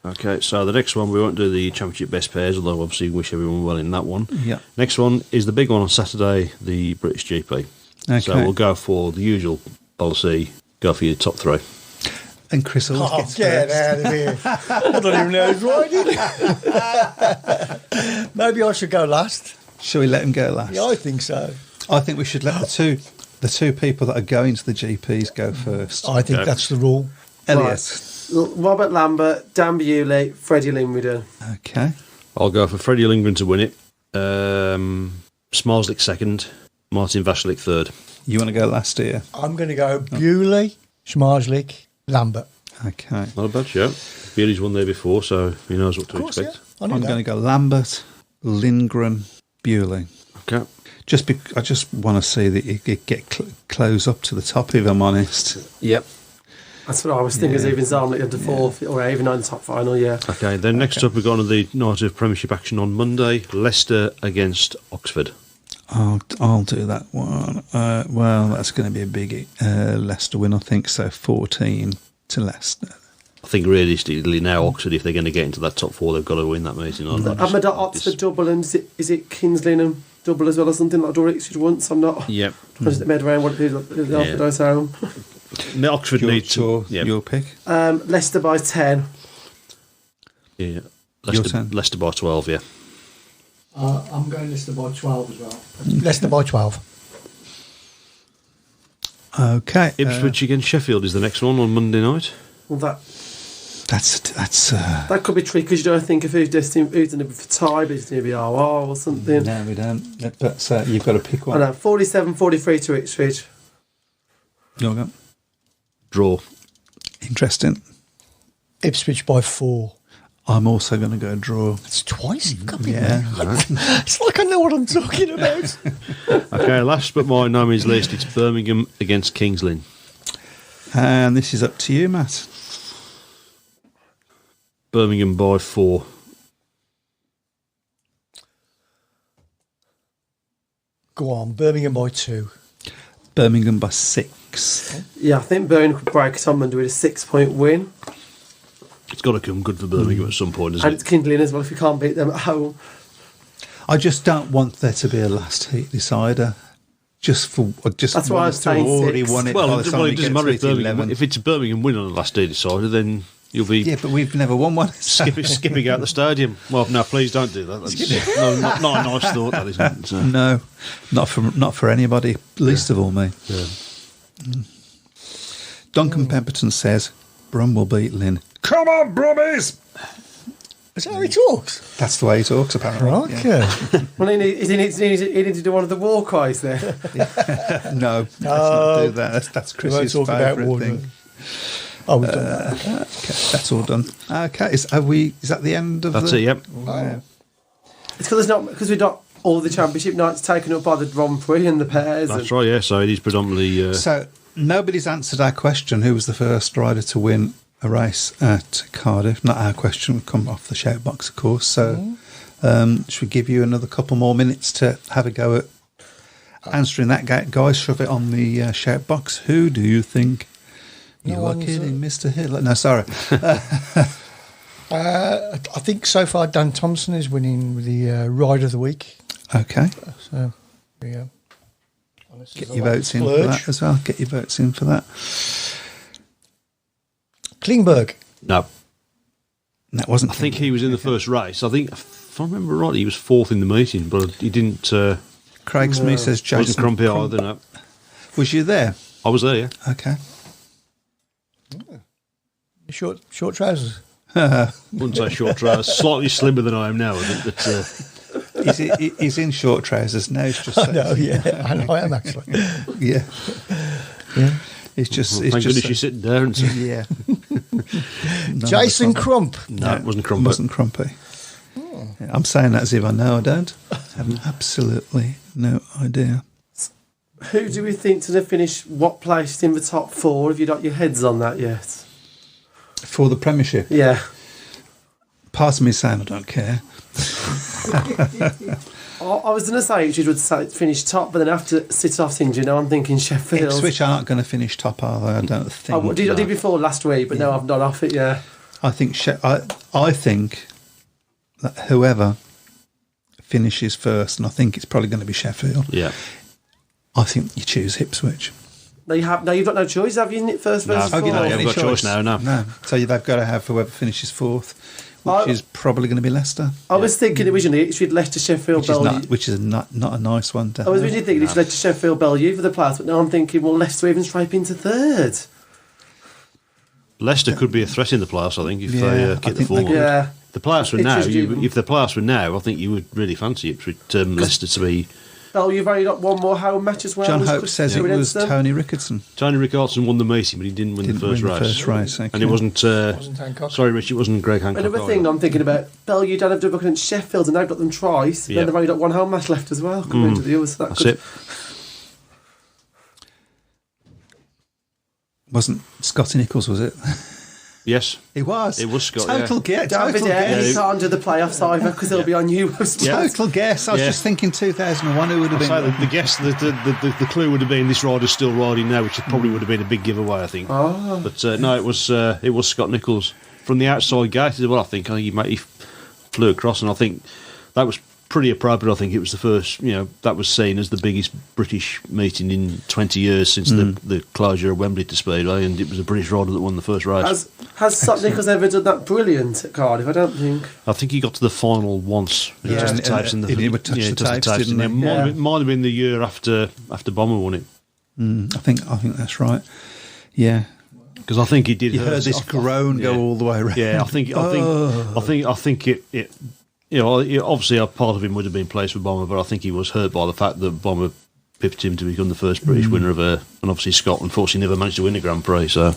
Okay, so the next one, we won't do the Championship best pairs, although obviously wish everyone well in that one. Yeah. Next one is the big one on Saturday, the British GP. Okay. So we'll go for the usual policy, go for your top 3. And Chris always Oh, gets get first. out of here. I don't even know who's riding. Maybe I should go last. Shall we let him go last? Yeah, I think so. I think we should let the two people that are going to the GPs go first. I think Okay. that's the rule. Elias. Robert Lambert, Dan Bewley, Freddie Lindwidden. Okay. I'll go for Freddie Lindgren to win it. Smarslick second, Martin Vashlik third. You want to go last here? I'm going to go Bewley, Schmarzlik, Lambert. Okay. Not a bad show. Beardy's won there before, so he knows what to expect. Yeah. I knew I'm that. going to go Lambert, Lindgren, Bewley. Okay. I just want to see that you get close up to the top, if I'm honest. Yep. That's what I was thinking, Yeah. even Zarmlik at the fourth, or even in the top final, yeah. Okay, then next up we've got on the night of Premiership action on Monday, Leicester against Oxford. I'll do that one. Well, that's going to be a big Leicester win, I think. So 14 to Leicester. I think realistically now Oxford, if they're going to get into that top 4, they've got to win that meeting. I've made Oxford double, and is it Kingslinham double as well, or something like Doric once? I'm not. Yep. I just made around what it is after those home. Now Oxford need to. Your pick. Leicester by 10. Yeah. Your turn. Leicester by 12, yeah. I'm going Leicester by 12 as well. Leicester by 12. Okay. Ipswich against Sheffield is the next one on Monday night. Well, That's that could be tricky because you don't think of who's destined to be for tie, but it's going to be RR or something. no, we don't. But you've got to pick I one. know, 47-43 to Ipswich. You'll go. Draw. Interesting. Ipswich by 4. I'm also going to go draw. It's twice you've got me. Yeah. It's like I know what I'm talking about. Okay, last but by no means least, it's Birmingham against Kings Lynn. And this is up to you, Matt. Birmingham by 4. Go on, Birmingham by 2. Birmingham by 6. Yeah, I think Birmingham could break it on Monday with a 6-point win. It's got to come good for Birmingham at some point, isn't And it? it's Kindling as well if you can't beat them at home. I just don't want there to be a last heat decider. Just That's why want I'm us to saying already 6. won it. Well, by the time it we doesn't get matter to 11. if it's a Birmingham win on the last day decider, then you'll be Yeah, but we've never won one. skipping out the stadium. Well, no, please don't do that. That's not a nice thought, that isn't it? So, No, not for anybody, least of all me. yeah. Duncan Pemberton says, Brum will beat Lynn. Come on, Brummies! Is that how he talks? That's the way he talks, apparently. Okay. Well, he needs to do one of the walkways there. Yeah. No, let's not do that. That's We won't Chris's talk about favourite Warner. thing. Oh, we've done that. Okay, that's all done. Okay, is that the end of That's the... it, yep. Wow. It's because we've got all the championship nights taken up by the Grand Prix and the pairs. That's right, yeah. So it is predominantly. So nobody's answered our question. Who was the first rider to win a race at Cardiff? Not our question. We'll come off the shout box, of course. So should we give you another couple more minutes to have a go at answering that, guys? Shove it on the shout box. Who do you think? You are kidding, Mr. Hitler. No, sorry. I think so far Dan Thompson is winning with the Rider of the Week. Okay. So, there you go. Get your votes in for that as well. Get your votes in for that. Klingberg. No. That wasn't. I think he was in the first race. I think, if I remember right, he was 4th in the meeting, but he didn't. Craig Smith says Wasn't Jason Crumpy either, no. Was you there? I was there, yeah. Okay. Short trousers. Wouldn't say short trousers. Slightly slimmer than I am now, I think. But, He's in short trousers now. He's just. No, yeah, I am actually. Yeah. Yeah. It's just. thank It's goodness just. you're sitting there. And Yeah. Jason Crump. no, it wasn't Crumpet. Wasn't Crumpy. Yeah, I'm saying that as if I know. I don't. I have absolutely no idea. Who do we think to finish what place in the top 4? Have you got your heads on that yet? For the Premiership, Yeah. part of me is saying I don't care. I was going to say Ipswich would finish top, but then after sit off thing, I'm thinking Sheffield. Ipswich aren't going to finish top, are they? I don't think. I did before last week, but no, I've not off it, yeah. I think. I think that whoever finishes first, and I think it's probably going to be Sheffield. Yeah. I think you choose Ipswich. No, you've got no choice, have you? In it first versus Oh, you fourth? don't you have haven't any got a choice now, no. No. So they've got to have whoever finishes fourth, which is probably going to be Leicester. I was thinking originally it should Leicester, Sheffield, Bellevue. Which is not a nice one to I was have. originally thinking it should Leicester, Sheffield, Bellevue for the playoffs, but now I'm thinking, well, Leicester even scrape into third. Leicester could be a threat in the playoffs, I think, if Yeah, they I get the think they form. could. Yeah. If the playoffs were now, Ipswich do. if the playoffs were now, I think you would really fancy Ipswich, Leicester to be. Bellevue, you've only got one more home match as well. John which Hope could says go it was against them. Tony Rickardson. Tony Rickardson won the meeting, but he didn't win the first race. Okay. And it wasn't. Wasn't Hancock. Sorry, Rich, it wasn't Greg Hancock. Another thing I'm thinking about, Bellevue don't have to look against Sheffield, and they've got them twice. Yeah. Then they've only got one home match left as well compared to the others. So that That's could, it. Wasn't Scotty Nichols, was it? Yes, It was. It was Scott, Total guess. David, Total yeah, guess. he can't do the playoffs either because they'll be on you. Total guess. I was Yeah. just thinking 2001. Who would have so been? the guess, the clue would have been this rider's still riding now, which probably would have been a big giveaway, I think. Oh. But no, it was Scott Nichols from the outside gate as well. I think he flew across, and I think that was pretty appropriate. I think it was the first, that was seen as the biggest British meeting in 20 years since the closure of Wembley to Speedway, and it was a British rider that won the first race. Has Scott Nichols ever done that brilliant at Cardiff? I don't think. I think he got to the final once. Yeah, Just the and- tapes and in the he would touch the tapes, didn't he? Might have been the year after Bomber won it, I think that's right. Yeah. because I think he did. You heard this groan go all the way around. Yeah, I think it. Obviously, a part of him would have been placed with Bomber, but I think he was hurt by the fact that Bomber pipped him to become the first British winner of and obviously Scott, unfortunately, never managed to win a Grand Prix. So,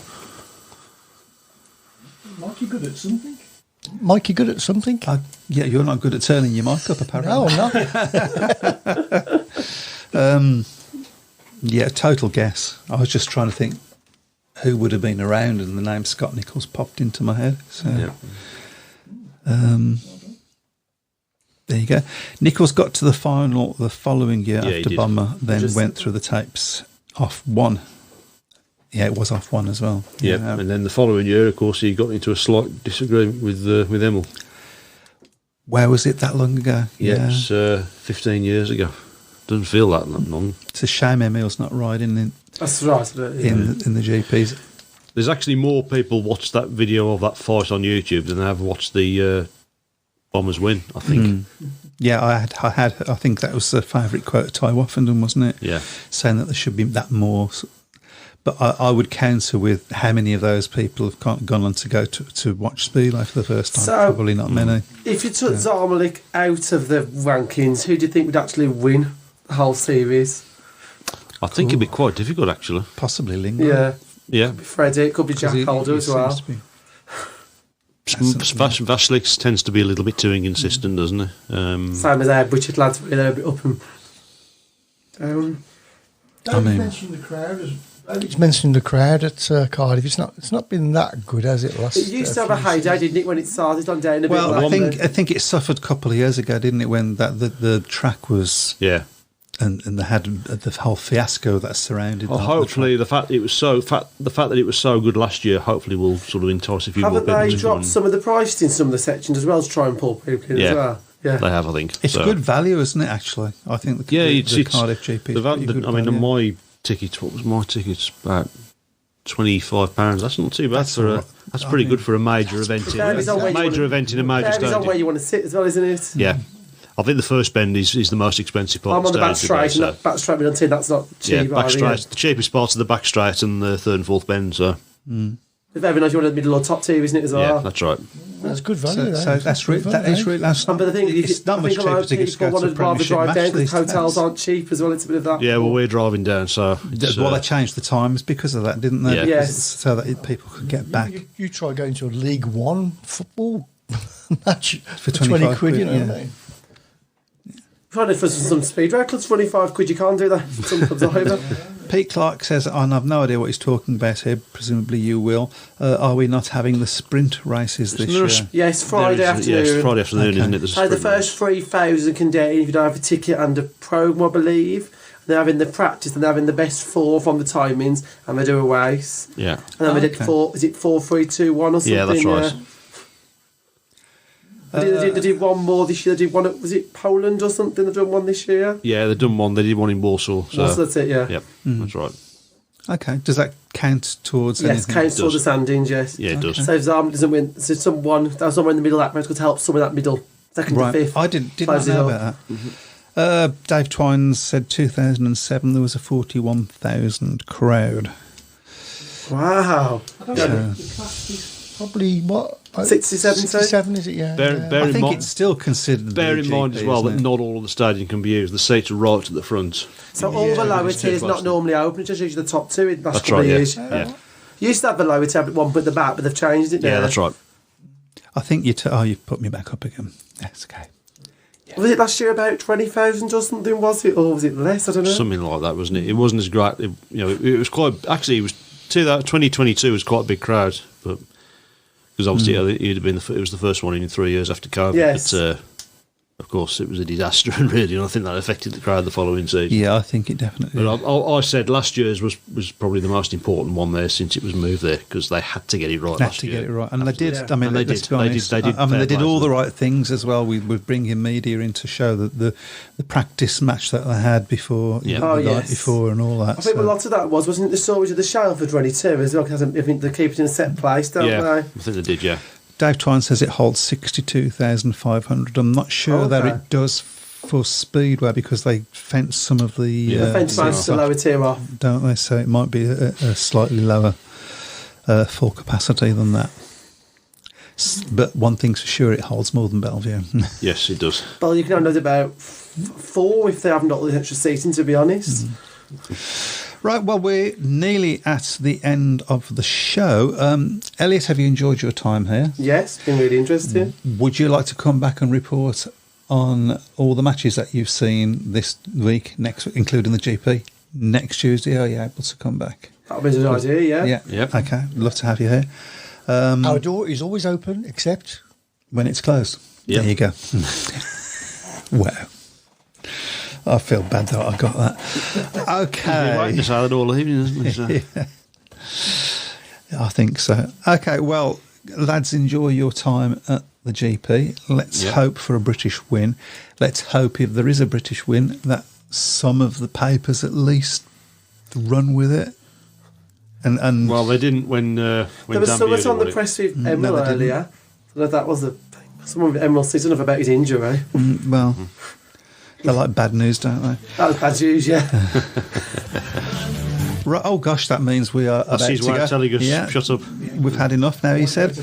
Mikey good at something? Mikey good at something? Yeah, you're not good at turning your mic up, apparently. No, I'm not. Yeah, total guess. I was just trying to think who would have been around, and the name Scott Nichols popped into my head. So, yeah. There you go. Nichols got to the final the following year Yeah, he after did. Bomber, then went through the tapes off one. Yeah, it was off one as well. Yeah, and then the following year, of course, he got into a slight disagreement with Emil. Where was it that long ago? Yeah, it was 15 years ago. Doesn't feel that long. It's a shame Emil's not riding in That's right. in the GPs. There's actually more people watched that video of that fight on YouTube than have watched the Bombers win, I think. Yeah, I think that was the favourite quote of Ty Woffenden, wasn't it? Yeah. Saying that there should be that more. But I would counter with how many of those people have gone on to go to watch Speedway for the first time. So- Probably not many. If you took Zarmalik out of the rankings, who do you think would actually win the whole series? I think it'd be quite difficult, actually. Possibly Lingard. Yeah, Yeah. Freddie. It could be Jack Holder as well. Vasiliks tends to be a little bit too inconsistent, doesn't he? Same as our Richard lads, really a bit up and down. David mentioned the crowd. David's mentioned the crowd at Cardiff. It's not been that good, has it? It used to have a heyday, didn't it, when it started on down a bit? Well, I like think it suffered a couple of years ago, didn't it, when the track was Yeah. and they had the whole fiasco that surrounded. Well, hopefully, the fact that it was so good last year, hopefully, will sort of entice a few more haven't people. they to dropped come some of the prices in some of the sections as well to try and pull people in Yeah. as well? Yeah, They have, I think. It's So- good value, isn't it? Actually, I think the, Yeah, the, it's the Cardiff GP. the is pretty good value. my ticket. What was my ticket? About £25. That's not too bad that's pretty good for a major event. In Varies on where you major wanna- event in a major Varies on where stadium. you want to sit as well, isn't it? Yeah, I think the first bend is the most expensive part. I'm on the back of straight, stadium and that back straight being on tin, that's not yeah, cheap. back either, straight. The cheapest parts of the back straight and the third and fourth bend. So If everyone knows you want a middle or top tier, isn't it, as well? yeah, that's right. That's good value. So that's really that is really that's But the thing is, it's not I much think a lot cheaper of to get to people go want to a to rather Premiership drive match down because these hotels days. aren't cheap as well. It's a bit of that. Yeah, well, we're driving down, so it's, Well, they changed the times because of that, didn't they? Yeah. Yes. So that people could get back. You try going to a League One football match For for 20 quid, you know yeah. what I mean? Trying for some speedway clubs, 25 quid, you can't do that. Some clubs are over. Pete Clark says, and I've no idea what he's talking about here. Presumably you will. Are we not having the sprint races this year? Yes, Friday afternoon. Yes, Friday afternoon, Okay. isn't it? There's a So the sprint first 3,000 can get in if you don't have a ticket and a program, I believe. They're having the practice and they're having the best four from the timings, and they do a race. race. Yeah. And then we did Okay. 4, is it 4, 3, 2, 1 or something? Yeah, that's right. They did one more this year. They did one. Was it Poland or something? They've done one this year. Yeah, they've done one. They did one in Warsaw. So Warsaw, that's it. Yeah. Yep, that's right. Okay, does that count towards Yes, anything? counts towards the standings. Yes. Yeah, it does. So if Zam doesn't win, so someone that somewhere in the middle of that match could help someone in that middle, second to fifth. I did not know about that. Dave Twines said 2007 there was a 41,000 crowd. Wow. Probably what? 67, 67, is it? Yeah. I think it's still considered. Bear in mind as well that isn't it? not all of the stadium can be used. The seats are right at the front. So all the lower it's too tiers close not to- normally open. It's just usually the top two in the last That's couple right. of Yeah. years. Yeah. You used to have the lower tier at one point at the back, but they've changed it now. Yeah, that's right. I think you've put me back up again. That's okay. Was it last year about 20,000 or something? Was it, or was it less? I don't know. Something like that, wasn't it? It wasn't as great. It was quite. Actually, it was 2022 was quite a big crowd, but because obviously it had been it was the first one in 3 years after COVID. Yes. But, of course, it was a disaster, and really, and I think that affected the crowd the following season. Yeah, I think it definitely. But I said last year's was probably the most important one there since it was moved there because they had to get it right. They had last to year. get it right, and they did. Yeah. I mean, And they let's did. be honest. They did I mean, they fair did play all to the them. right things as well. With bringing media in to show that the practice match that they had before, Yeah. the Oh, night yes. before, and all that. I think so- a lot of that wasn't it the storage of the shell for 22 as well? Because I think they keep it in a set place, don't Yeah, they? I think they did. Yeah, Dave Twine says it holds 62,500. I'm not sure that Okay. it does for Speedway because they fence some of the The fence fans the lower tier off. don't they? So it might be a slightly lower full capacity than that. But one thing's for sure, it holds more than Bellevue. yes, it does. Well, you can only about 4 if they haven't got the extra seating, to be honest. Right, well, we're nearly at the end of the show. Elliot, have you enjoyed your time here? Yes, it's been really interesting. Would you like to come back and report on all the matches that you've seen this week, next week, including the GP? Next Tuesday, are you able to come back? That would be a good idea, yeah. Yeah. Yep. Okay, love to have you here. Our door is always open, except When it's closed. Yep. There you go. Wow. I feel bad that I got that. You're Okay. waiting to say that all evening, isn't it? So- I think so. Okay, well, lads, enjoy your time at the GP. Let's Yeah. hope for a British win. Let's hope if there is a British win that some of the papers at least run with it. And Well, they didn't when There was Dan someone Beard on the won it. press with no, Emerald they didn't. earlier. That was the thing. Someone with Emerald said something about his injury. well, they like bad news, don't they? That was bad news, yeah. Right, oh gosh, that means we are That's about his to way go. of telling us, Yeah, shut up. we've had enough now, he said.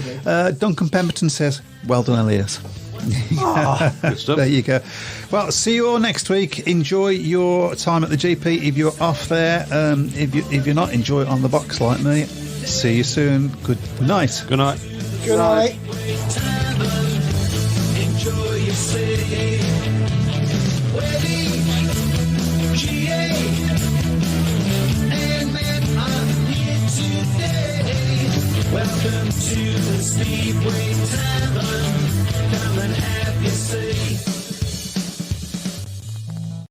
Duncan Pemberton says, well done, Elias. Good stuff. There you go. Well, see you all next week. Enjoy your time at the GP if you're off there. If you're not, enjoy it on the box like me. See you soon. Good night. Good night. good night. Enjoy your stay. Wedding, GA, and man, I'm here today. Welcome to the Speedway Tavern.